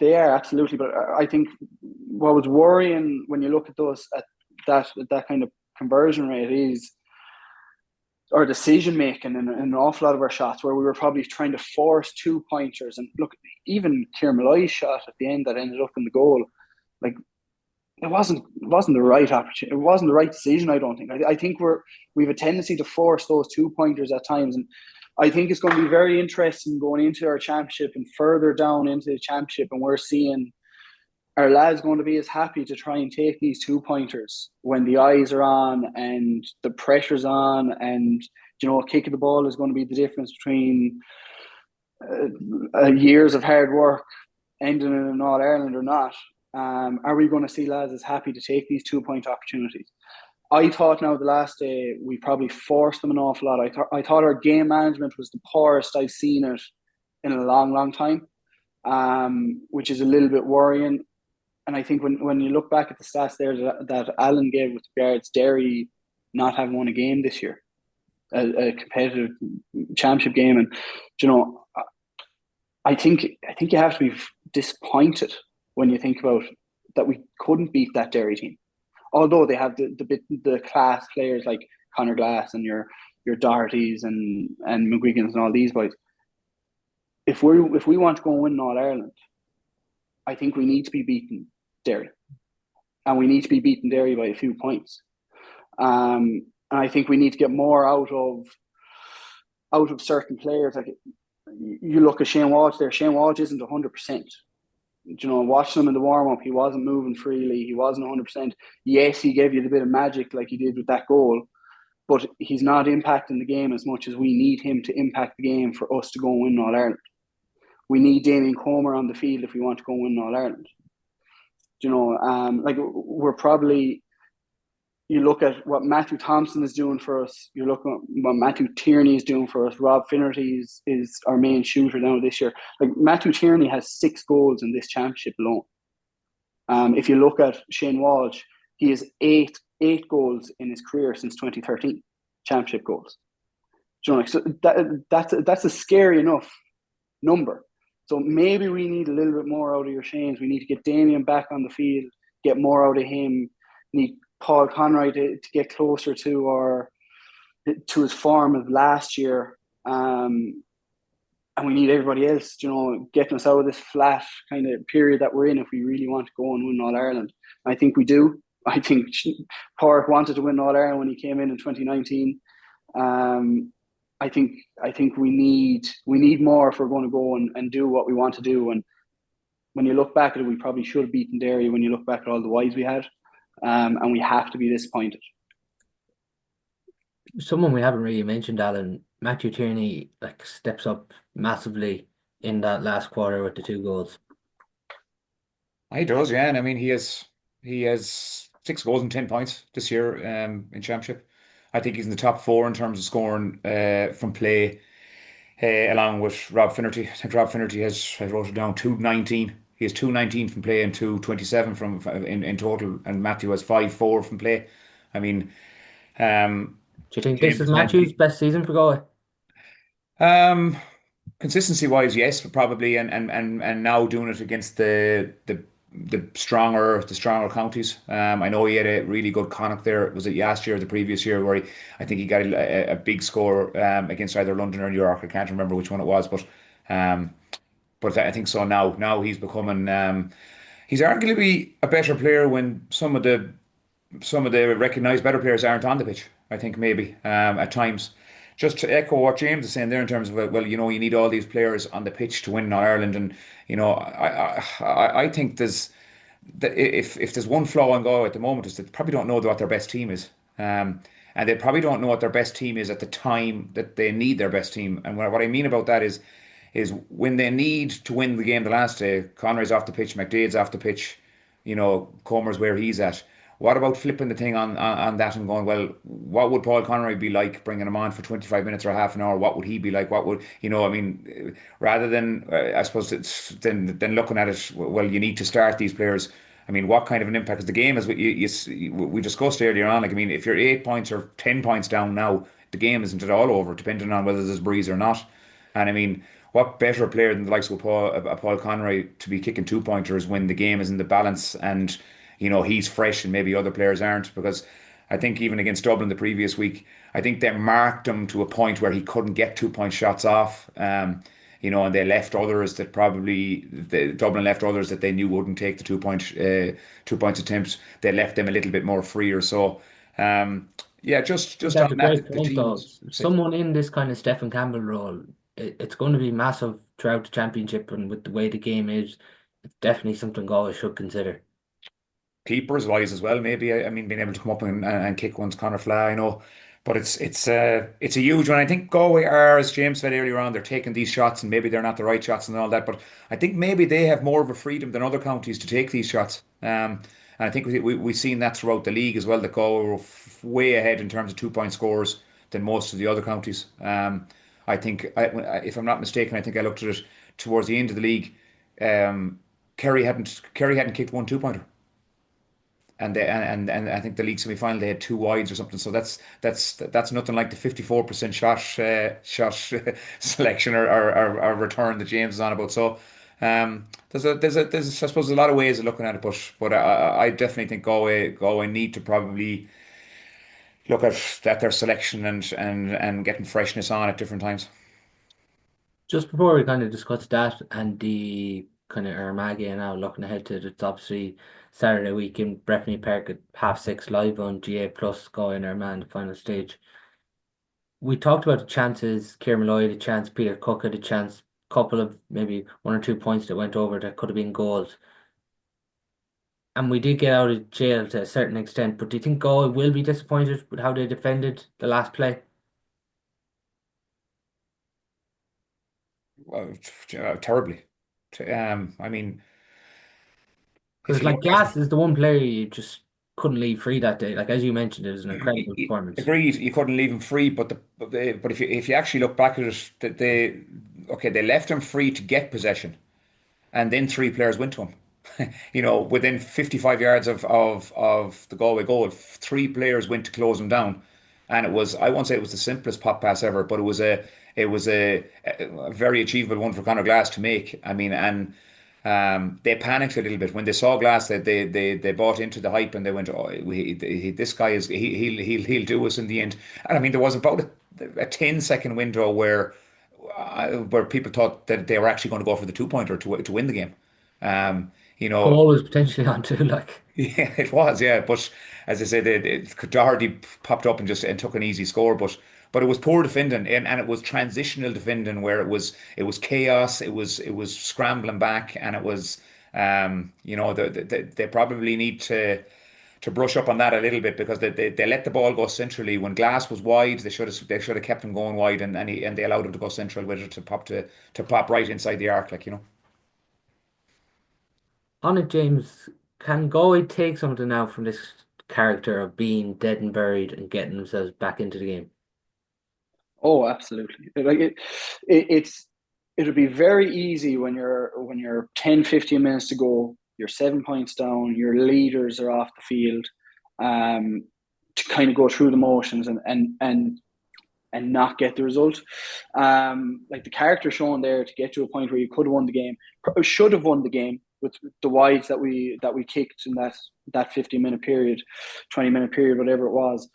They are, absolutely. But I think what was worrying when you look at those at that kind of conversion rate is our decision making in an awful lot of our shots, where we were probably trying to force 2-pointers. And look, even Kieran Malloy's shot at the end that ended up in the goal, like it wasn't the right opportunity. It wasn't the right decision, I don't think. I think we have a tendency to force those 2-pointers at times, and I think it's going to be very interesting going into our championship and further down into the championship, and we're seeing our lads going to be as happy to try and take these 2-pointers when the eyes are on and the pressure's on, and kick of the ball is going to be the difference between years of hard work ending in an All-Ireland or not. Are we going to see lads as happy to take these 2-point opportunities? I thought now the last day we probably forced them an awful lot. I thought our game management was the poorest I've seen it in a long, long time, which is a little bit worrying. And I think when you look back at the stats there that Alan gave with regards Derry not having won a game this year, a competitive championship game, and I think you have to be disappointed when you think about that we couldn't beat that Derry team, although they have the class players like Conor Glass and your Dohertys and McGuiggans and all these boys. If we want to go and win All Ireland, I think we need to be beating Derry, and we need to be beating Derry by a few points. And I think we need to get more out of certain players. Like you look at Shane Walsh there. Shane Walsh isn't 100%. Watching him in the warm up, he wasn't moving freely. He wasn't 100%. Yes, he gave you the bit of magic like he did with that goal, but he's not impacting the game as much as we need him to impact the game for us to go and win All Ireland. we need Damien Comer on the field if we want to go and win All Ireland. Like we're probably, you look at what Matthew Thompson is doing for us, you look at what Matthew Tierney is doing for us, Rob Finnerty is our main shooter now this year. Like Matthew Tierney has 6 goals in this championship alone. If you look at Shane Walsh, he has eight goals in his career since 2013, championship goals. So that's a scary enough number. So maybe we need a little bit more out of your Shanes. We need to get Damien back on the field, get more out of him. Need Paul Conroy to get closer to his form of last year. And we need everybody else, getting us out of this flat kind of period that we're in if we really want to go and win All Ireland. I think we do. I think Pádraig wanted to win All Ireland when he came in 2019. I think we need more if we're going to go and do what we want to do. And when you look back at it, we probably should have beaten Derry when you look back at all the wides we had. And we have to be disappointed. Someone we haven't really mentioned, Alan, Matthew Tierney steps up massively in that last quarter with the 2 goals. He does, yeah. And I mean, he has 6 goals and 10 points this year in championship. I think he's in the top 4 in terms of scoring from play, along with Rob Finnerty. I think Rob Finnerty has, I wrote it down, 219. He has 219 from play and 227 in total, and Matthew has 5-4 from play. I mean, do you think this is Matthew's best season for Galway? Consistency wise, yes, probably, and now doing it against the stronger counties. I know he had a really good Connacht there. Was it last year or the previous year where I think he got a big score against either London or New York. I can't remember which one it was, but I think so now. Now he's becoming he's arguably a better player when some of the recognised better players aren't on the pitch. I think maybe at times. Just to echo what James is saying there in terms of, well, you need all these players on the pitch to win Ireland, and I think if there's one flaw in Galway at the moment is that they probably don't know what their best team is, and they probably don't know what their best team is at the time that they need their best team. And what I mean about that is when they need to win the game the last day, Conroy's off the pitch, McDade's off the pitch, Comer's where he's at. What about flipping the thing on that and going, well, what would Paul Conroy be like bringing him on for 25 minutes or half an hour? What would he be like? What would, I mean, rather than, I suppose, then looking at it, well, you need to start these players. I mean, what kind of an impact? Because the game, as we discussed earlier on, I mean, if you're 8 points or 10 points down now, the game isn't at all over, depending on whether there's breeze or not. And I mean, what better player than the likes of Paul Conroy to be kicking 2-pointers when the game is in the balance and he's fresh and maybe other players aren't, because I think even against Dublin the previous week, I think they marked him to a point where he couldn't get 2-point shots off, and they left others that Dublin left others that they knew wouldn't take the 2-point attempts. They left them a little bit more freer. So, just That's on a that, great point, though. Someone in this kind of Stephen Campbell role, it's going to be massive throughout the championship, and with the way the game is, it's definitely something Galway should consider. Keepers wise as well, maybe. I mean, being able to come up and kick one's Conor Flaw, I know, but it's a huge one. I think Galway are, as James said earlier on, they're taking these shots and maybe they're not the right shots and all that, but I think maybe they have more of a freedom than other counties to take these shots. And I think we've seen that throughout the league as well. That Galway were way ahead in terms of 2-point scores than most of the other counties. I think, if I'm not mistaken, I think I looked at it towards the end of the league. Kerry hadn't kicked one 2-pointer. And I think the league semi-final they had 2 wides or something. So that's nothing like the 54% shot selection or return that James is on about. So there's I suppose a lot of ways of looking at it, but I definitely think Galway need to probably look at their selection and getting freshness on at different times. Just before we kind of discuss that and the kind of Armagh game now, looking ahead to it's obviously Saturday week in Breffni Park at 6:30 live on GA Plus, Galway and Armagh in the final stage. We talked about the chances, Kieran Malloy had a chance, Peter Cook had a chance, couple of maybe 1 or 2 points that went over that could have been goals. And we did get out of jail to a certain extent, but do you think Galway will be disappointed with how they defended the last play? terribly. I mean, if Because you like look at Glass is the one player you just couldn't leave free that day. Like as you mentioned, it was an incredible performance. agreed, you couldn't leave him free, but if you actually look back at it, that they left him free to get possession, and then three players went to him. Within 55 yards of the Galway goal, three players went to close him down, and it was, I won't say it was the simplest pop pass ever, but it was a very achievable one for Conor Glass to make. I mean, and they panicked a little bit when they saw Glass. That they bought into the hype and they went, "Oh, this guy is he'll do us in the end." And I mean, there was about a 10-second window where people thought that they were actually going to go for the 2-pointer to win the game. Um, you know, Goal was potentially on too. Like yeah, it was, yeah. But as I said, Doherty popped up and just and took an easy score, but it was poor defending, and it was transitional defending where it was chaos, it was scrambling back, and it was they probably need to brush up on that a little bit because they let the ball go centrally when Glass was wide. They should have kept him going wide, and they allowed him to go central with it to pop right inside the arc, like. on it, James, can Galway take something now from this character of being dead and buried and getting themselves back into the game? Oh, absolutely. Like it's it'll be very easy when you're 10, 15 minutes to go, you're 7 points down, your leaders are off the field, um, to kind of go through the motions and not get the result. Like the character shown there to get to a point where you could have won the game, should have won the game with the wides that we kicked in that 15-minute period, 20-minute period, whatever it was.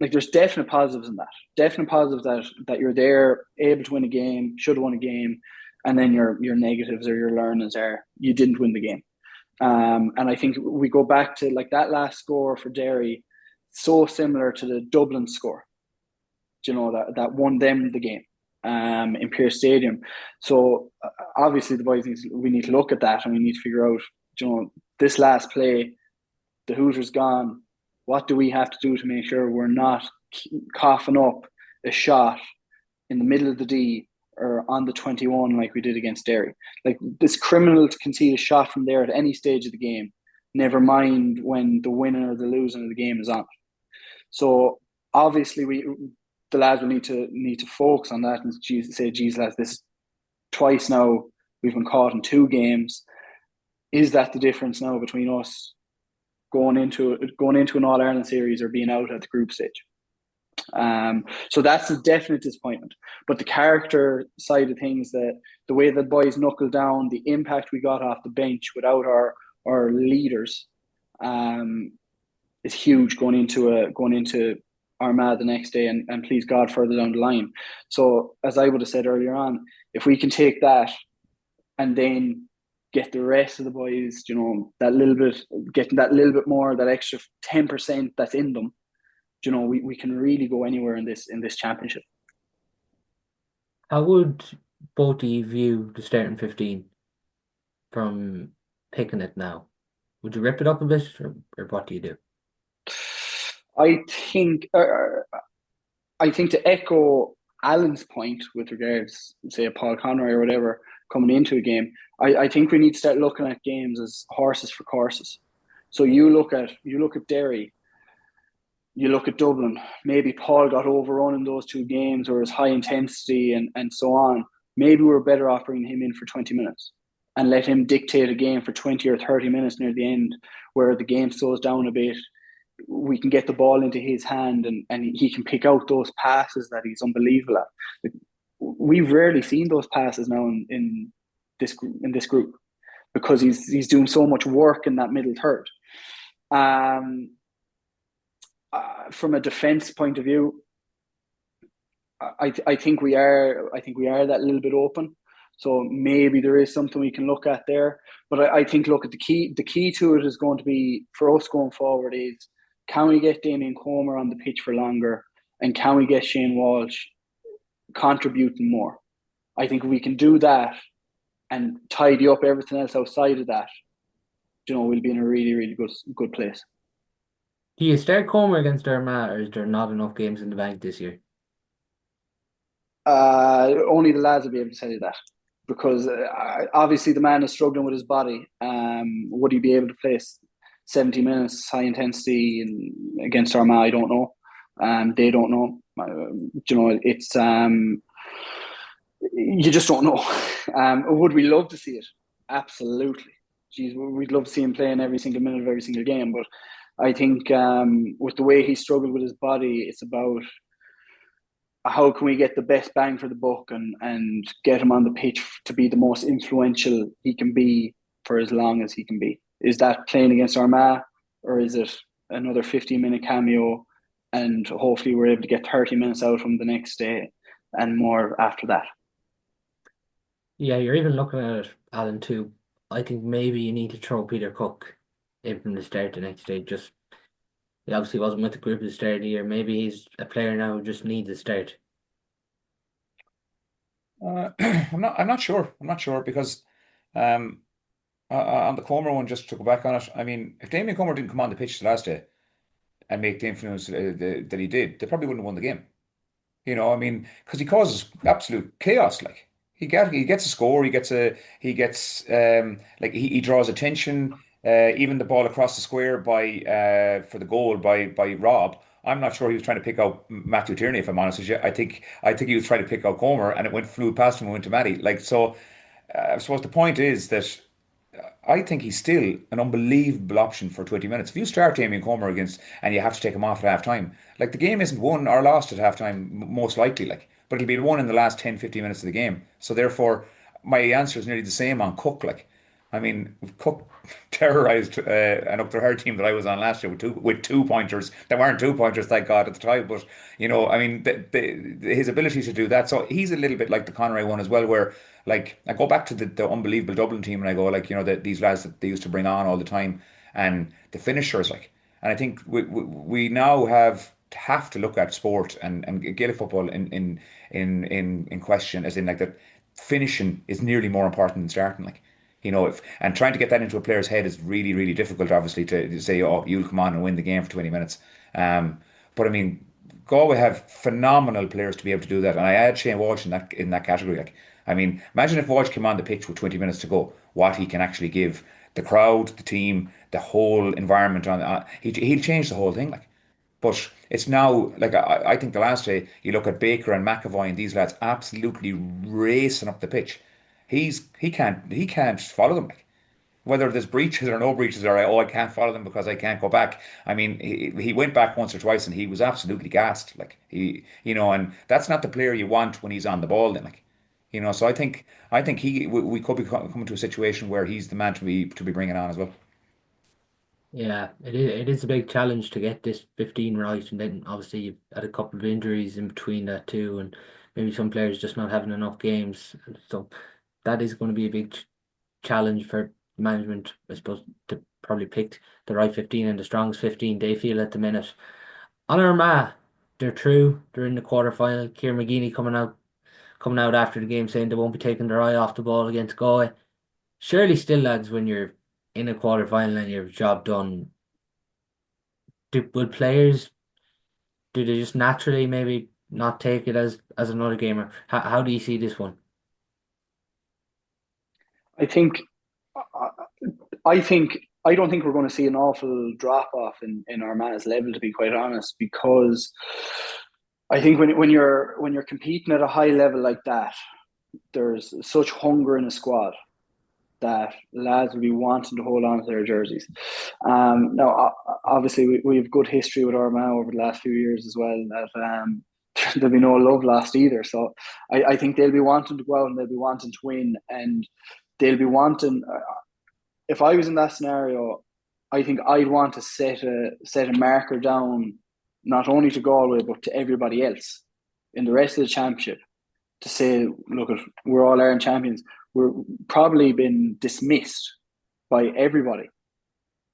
Like there's definite positives in that. Definite positives that you're there, able to win a game, should have won a game, and then your negatives or your learnings are you didn't win the game. And I think we go back to like that last score for Derry, so similar to the Dublin score, that won them the game, in Pearse Stadium. So obviously the boys we need to look at that and we need to figure out, this last play, the Hooters gone. What do we have to do to make sure we're not coughing up a shot in the middle of the D or on the 21 like we did against Derry? Like it's criminal to concede a shot from there at any stage of the game. Never mind when the winning or the losing of the game is on. So obviously the lads will need to focus on that and say, geez, lads, this twice now we've been caught in 2 games. Is that the difference now between us going into an All Ireland series or being out at the group stage? So that's a definite disappointment. But the character side of things, the way the boys knuckled down, the impact we got off the bench without our leaders, is huge going into Armagh the next day and please God further down the line. So as I would have said earlier on, if we can take that and then get the rest of the boys, that little bit, getting that little bit more, that extra 10% that's in them, we can really go anywhere in this championship. How would both of you view the starting 15 from picking it now? Would you rip it up a bit, or what do you do? I think to echo Alan's point with regards, say, a Paul Conroy or whatever coming into a game, I think we need to start looking at games as horses for courses. So you look at Derry, you look at Dublin. Maybe Paul got overrun in those 2 games, or his high intensity and so on. Maybe we're better off bringing him in for 20 minutes and let him dictate a game for 20 or 30 minutes near the end, where the game slows down a bit. We can get the ball into his hand and he can pick out those passes that he's unbelievable at. Like, we've rarely seen those passes now in this group because he's doing so much work in that middle third. From a defense point of view, I think we are that little bit open. So maybe there is something we can look at there. But I think, look, at the key to it is going to be, for us going forward, is can we get Damien Comer on the pitch for longer, and can we get Shane Walsh contributing more? I think we can do that and tidy up everything else outside of that. We'll be in a really, really good place. Do you start Comer against Armagh, or is there not enough games in the bank this year? Only the lads will be able to tell you that because obviously the man is struggling with his body. Would he be able to play 70 minutes high intensity against Armagh? I don't know. They don't know. It's you just don't know. Would we love to see it? Absolutely. Jeez, we'd love to see him playing every single minute of every single game. But I think with the way he struggled with his body, it's about how can we get the best bang for the buck and get him on the pitch to be the most influential he can be for as long as he can be. Is that playing against Armagh, or is it another 15-minute cameo and hopefully we're able to get 30 minutes out from the next day and more after that? Yeah, you're even looking at it, Alan, too. I think maybe you need to throw Peter Cook in from the start the next day. Just he obviously wasn't with the group at the start of the year. Maybe he's a player now who just needs a start. I'm not sure. I'm not sure because um, on the Comer one, just to go back on it, I mean, if Damien Comer didn't come on the pitch the last day and make the influence that he did, they probably wouldn't have won the game. I mean, because he causes absolute chaos. Like he gets a score, he draws attention. Even the ball across the square by for the goal by Rob. I'm not sure he was trying to pick out Matthew Tierney, if I'm honest with you. I think he was trying to pick out Comer, and it flew past him and went to Matty. Like so, I suppose the point is that I think he's still an unbelievable option for 20 minutes. If you start Damien Comer against and you have to take him off at half time, like the game isn't won or lost at half time, most likely, but it'll be won in the last 10, 15 minutes of the game. So therefore, my answer is nearly the same on Cook. I mean, Cook terrorised an up to her team that I was on last year with two pointers. There weren't two pointers, thank God, at the time. But I mean, his ability to do that. So he's a little bit like the Conway one as well, where like I go back to the unbelievable Dublin team and I go like these lads that they used to bring on all the time and the finishers and I think we now have to look at sport and Gaelic football in question as in like that finishing is nearly more important than starting if and trying to get that into a player's head is really really difficult obviously to say, oh, you'll come on and win the game for 20 minutes. But I mean, Galway have phenomenal players to be able to do that, and I add Shane Walsh in that category. I mean, imagine if Walsh came on the pitch with 20 minutes to go, what he can actually give the crowd, the team, the whole environment he'll change the whole thing. But it's now I think the last day you look at Baker and McAvoy and these lads absolutely racing up the pitch. He can't follow them. Whether there's breaches or no breaches, or I can't follow them because I can't go back. I mean, he went back once or twice and he was absolutely gassed. And that's not the player you want when he's on the ball. Then, so I think we could be coming to a situation where he's the man to be bringing on as well. Yeah, it is a big challenge to get this 15 right, and then obviously you've had a couple of injuries in between that too, and maybe some players just not having enough games. So that is going to be a big challenge for management, I suppose, to probably pick the right 15 and the strongest 15 they feel at the minute. On Armagh, they're through. They're in the quarter final. Kieran McGeeney coming out after the game saying they won't be taking their eye off the ball against Galway. Surely still, lads, when you're in a quarter final and your job done, will players do they just naturally maybe not take it as another gamer? How do you see this one? I think I think I don't think we're going to see an awful drop off in Armag's level, to be quite honest, because I think when you're competing at a high level like that, there's such hunger in a squad that lads will be wanting to hold on to their jerseys. Now, obviously, we have good history with Armagh over the last few years as well. That there'll be no love lost either. So I think they'll be wanting to go out and they'll be wanting to win, and they'll be wanting. If I was in that scenario, I think I'd want to set a marker down, not only to Galway but to everybody else in the rest of the championship, to say, look, we're all Ireland champions. We're probably been dismissed by everybody.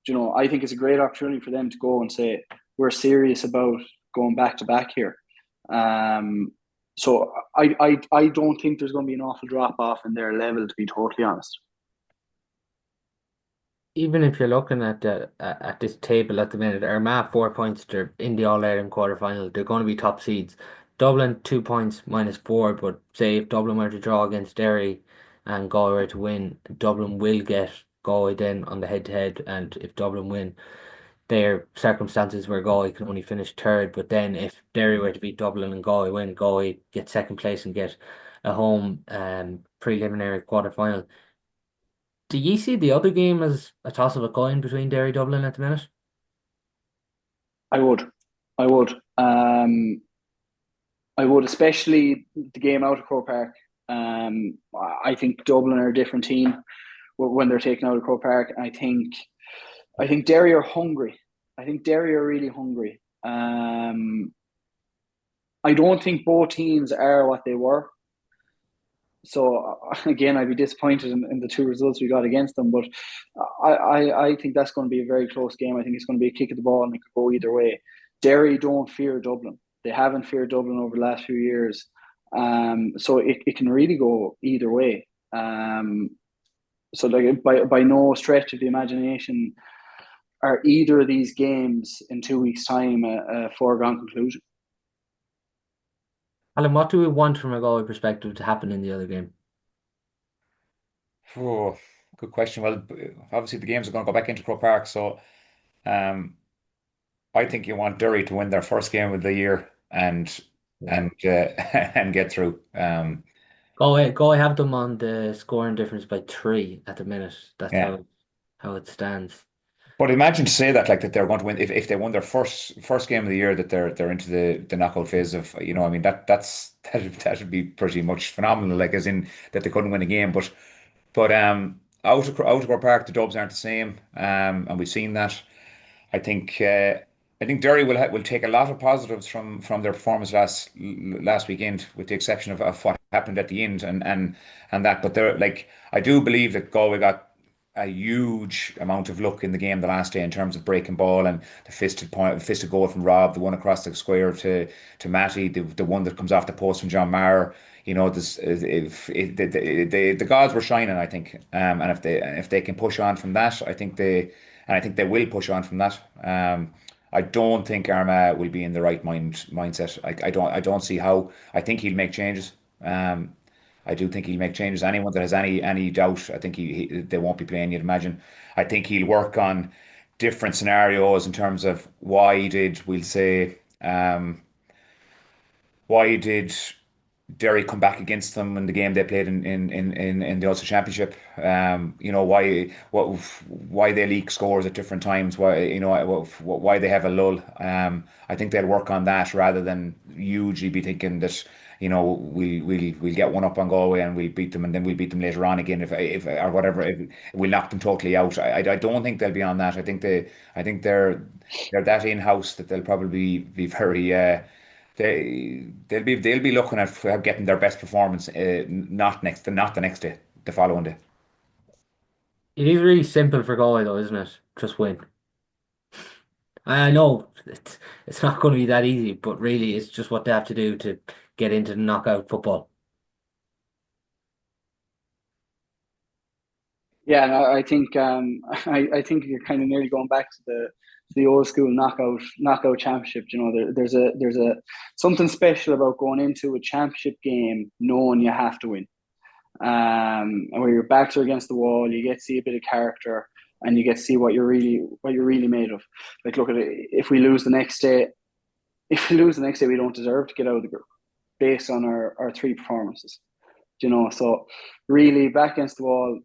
I think it's a great opportunity for them to go and say we're serious about going back to back here. So I don't think there's going to be an awful drop off in their level, to be totally honest. Even if you're looking at this table at the minute, Armagh 4 points, they're in the All Ireland quarter final. They're going to be top seeds. Dublin 2 points -4, but say if Dublin were to draw against Derry and Galway were to win, Dublin will get Galway then on the head-to-head, and if Dublin win, their circumstances where Galway can only finish third. But then if Derry were to beat Dublin and Galway win, Galway get second place and get a home preliminary quarter final. Do you see the other game as a toss of a coin between Derry Dublin at the minute? I would. I would. I would, especially the game out of Croke Park. I think Dublin are a different team when they're taken out of Croke Park. I think Derry are hungry. I think Derry are really hungry. I don't think both teams are what they were. So again, I'd be disappointed in the two results we got against them. But I think that's going to be a very close game. I think it's going to be a kick at the ball and it could go either way. Derry don't fear Dublin. They haven't feared Dublin over the last few years. So it can really go either way. So like by no stretch of the imagination are either of these games in 2 weeks' time a foregone conclusion. Alan, what do we want from a Galway perspective to happen in the other game? Oh, good question. Well, obviously the games are going to go back into Croke Park, so um, I think you want Derry to win their first game of the year Yeah. and and get through. Galway have them on the scoring difference by 3 at the minute. That's Yeah. how it stands. But imagine to say that like that they're going to win if they won their first game of the year that they're into the knockout phase of I mean that would be pretty much phenomenal, like as in that they couldn't win a game. But out of our park the Dubs aren't the same, and we've seen that. I think Derry will take a lot of positives from their performance last weekend, with the exception of what happened at the end and that. But they're like I do believe that Galway got a huge amount of luck in the game the last day in terms of breaking ball and the fisted goal from Rob, the one across the square to Matty, the one that comes off the post from John Maher. This if the gods were shining, I think, and if they can push on from that, I think they will push on from that. I don't think Armagh will be in the right mindset. I don't see how. I think he'll make changes. I do think he'll make changes. Anyone that has any doubt, I think they won't be playing. You'd imagine. I think he'll work on different scenarios in terms of we'll say, why did Derry come back against them in the game they played in the Ulster Championship. Why they leak scores at different times. Why they have a lull. I think they'll work on that rather than usually be thinking that we'll get one up on Galway and we'll beat them and then we'll beat them later on again if or whatever if we'll knock them totally out. I don't think they'll be on that. I think they're that in house that they'll probably be very. They'll be looking at getting their best performance, not the next day, the following day. It is really simple for Galway though, isn't it? Just win. I know it's not going to be that easy, but really it's just what they have to do to get into the knockout football. Yeah, and I think I think you're kind of nearly going back to the old school knockout championship. There's a something special about going into a championship game knowing you have to win. And where your backs are against the wall, you get to see a bit of character, and you get to see what you're really made of. Like, look at it. If we lose the next day, we don't deserve to get out of the group based on our three performances. So really back against the wall.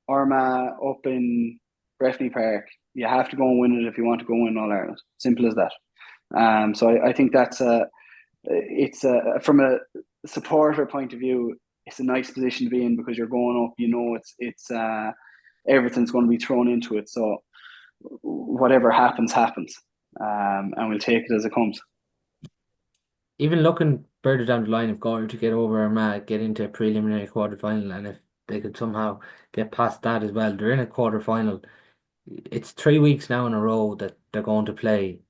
Armagh up in Breffni Park, you have to go and win it if you want to go win All Ireland. Simple as that. So I think from a supporter point of view, it's a nice position to be in because you're going up. It's everything's going to be thrown into it. So whatever happens, happens, and we'll take it as it comes. Even looking further down the line, if Galway were to get over Armagh, get into a preliminary quarter final, and if they could somehow get past that as well, they're in a quarter final. It's 3 weeks now in a row that they're going to play.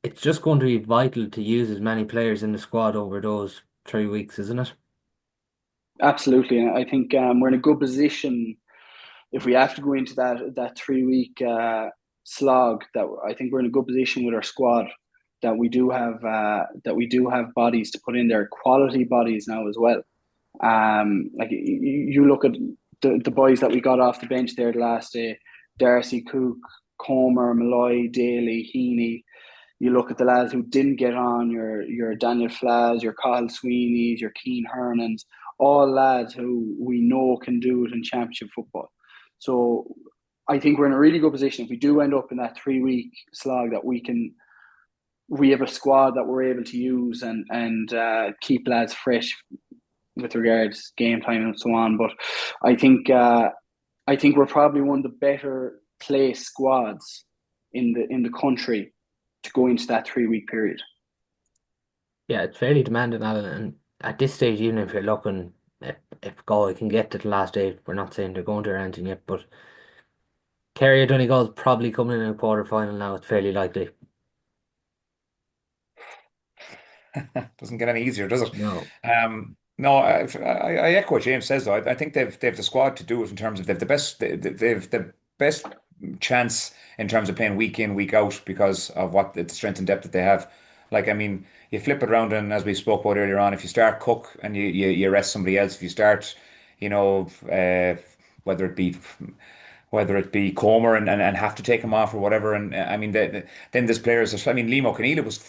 It's just going to be vital to use as many players in the squad over those 3 weeks, isn't it? Absolutely, and I think we're in a good position if we have to go into that 3 week slog. That I think we're in a good position with our squad that we do have bodies to put in there, quality bodies now as well. Like you look at the boys that we got off the bench there the last day: Darcy, Cook, Comer, Malloy, Daly, Heaney. You look at the lads who didn't get on, your Daniel Flaz, your Kyle Sweeney's, your Keane Hernans, all lads who we know can do it in championship football. So I think we're in a really good position if we do end up in that 3 week slog, that we have a squad that we're able to use and keep lads fresh with regards game time and so on. But I think we're probably one of the better placed squads in the country to go into that 3 week period. Yeah, it's fairly demanding, Alan. And at this stage, even if you're looking, if Galway can get to the last eight, we're not saying they're going to or anything yet, but Kerry or Donegal's probably coming in a quarter final now. It's fairly likely. Doesn't get any easier, does it? No. No, I echo what James says though. I think they've the squad to do it in terms of they've the best chance in terms of playing week in, week out because of what the strength and depth that they have. Like, I mean, you flip it around, and as we spoke about earlier on, if you start Cook and you rest somebody else, if you start, you know, whether it be Comer and have to take him off or whatever, and I mean, then there's players. I mean, Liam O'Keneal was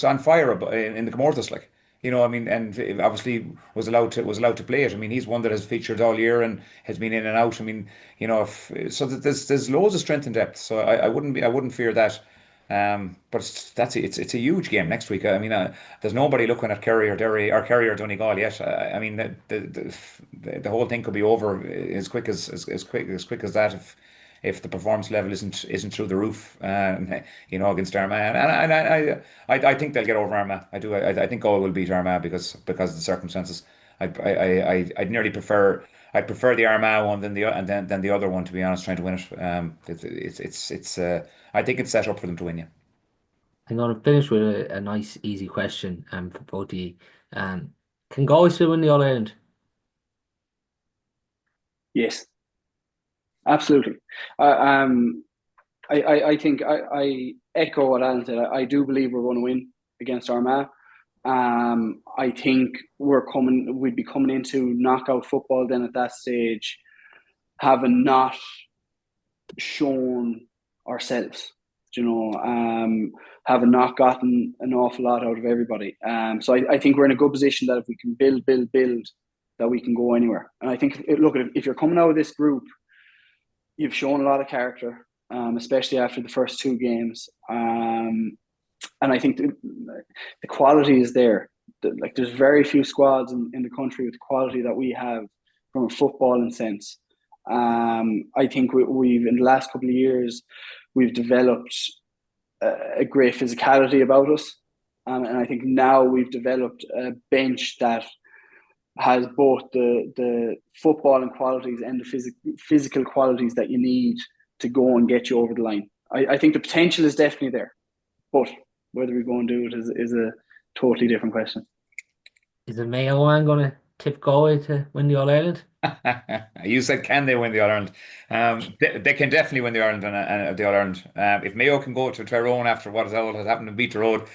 on fire in the Comorthas, like. You know, I mean, and obviously was allowed to play it. I mean, he's one that has featured all year and has been in and out. I mean, you know, so that there's loads of strength and depth. So I wouldn't fear that. But it's a huge game next week. I mean, there's nobody looking at Kerry or Derry or Kerry or Donegal yet. I mean, the whole thing could be over as quick as that if the performance level isn't through the roof, you know, against Armagh. And I think they'll get over Armagh. I do. I think Galway will beat Armagh because of the circumstances. I'd nearly prefer the Armagh one than the other one, to be honest. Trying to win it. I think it's set up for them to win. Yeah. I'm going to finish with a nice, easy question for both of you. Um, can Galway still win the All Ireland? Yes, absolutely. I think I echo what Alan said. I do believe we're going to win against Armagh. I think we'd be coming into knockout football then at that stage, having not shown ourselves, having not gotten an awful lot out of everybody. So I think we're in a good position that if we can build, that we can go anywhere. And I think, look, if you're coming out of this group, you've shown a lot of character, especially after the first two games. And I think the quality is there. Like, there's very few squads in the country with the quality that we have from a footballing sense. I think we've in the last couple of years, we've developed a great physicality about us. And I think now we've developed a bench that has both the footballing qualities and the physical qualities that you need to go and get you over the line. I think the potential is definitely there, but whether we go and do it is a totally different question. Is the Mayo man going to tip Galway to win the All Ireland? You said, can they win the All Ireland? They can definitely win the All Ireland. If Mayo can go to Tyrone after what has happened to Beat the Road,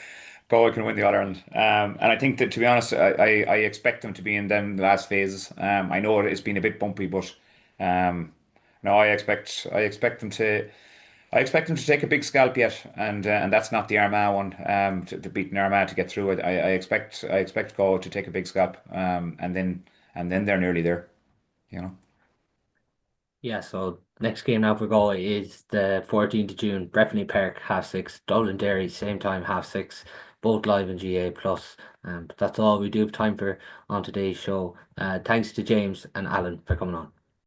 Galway can win the All Ireland. And I think that, to be honest, I expect them to be in them last phases. I know it's been a bit bumpy, but no, I expect them to. I expect them to take a big scalp yet, and that's not the Armagh one. To beating Armagh to get through it, I expect Galway to take a big scalp, and then they're nearly there, you know. Yeah, so next game now for Galway is the 14th of June, Breffni Park, 6:30, Dublin Derry, same time, 6:30, both live in GA Plus. But that's all we do have time for on today's show. Thanks to James and Alan for coming on.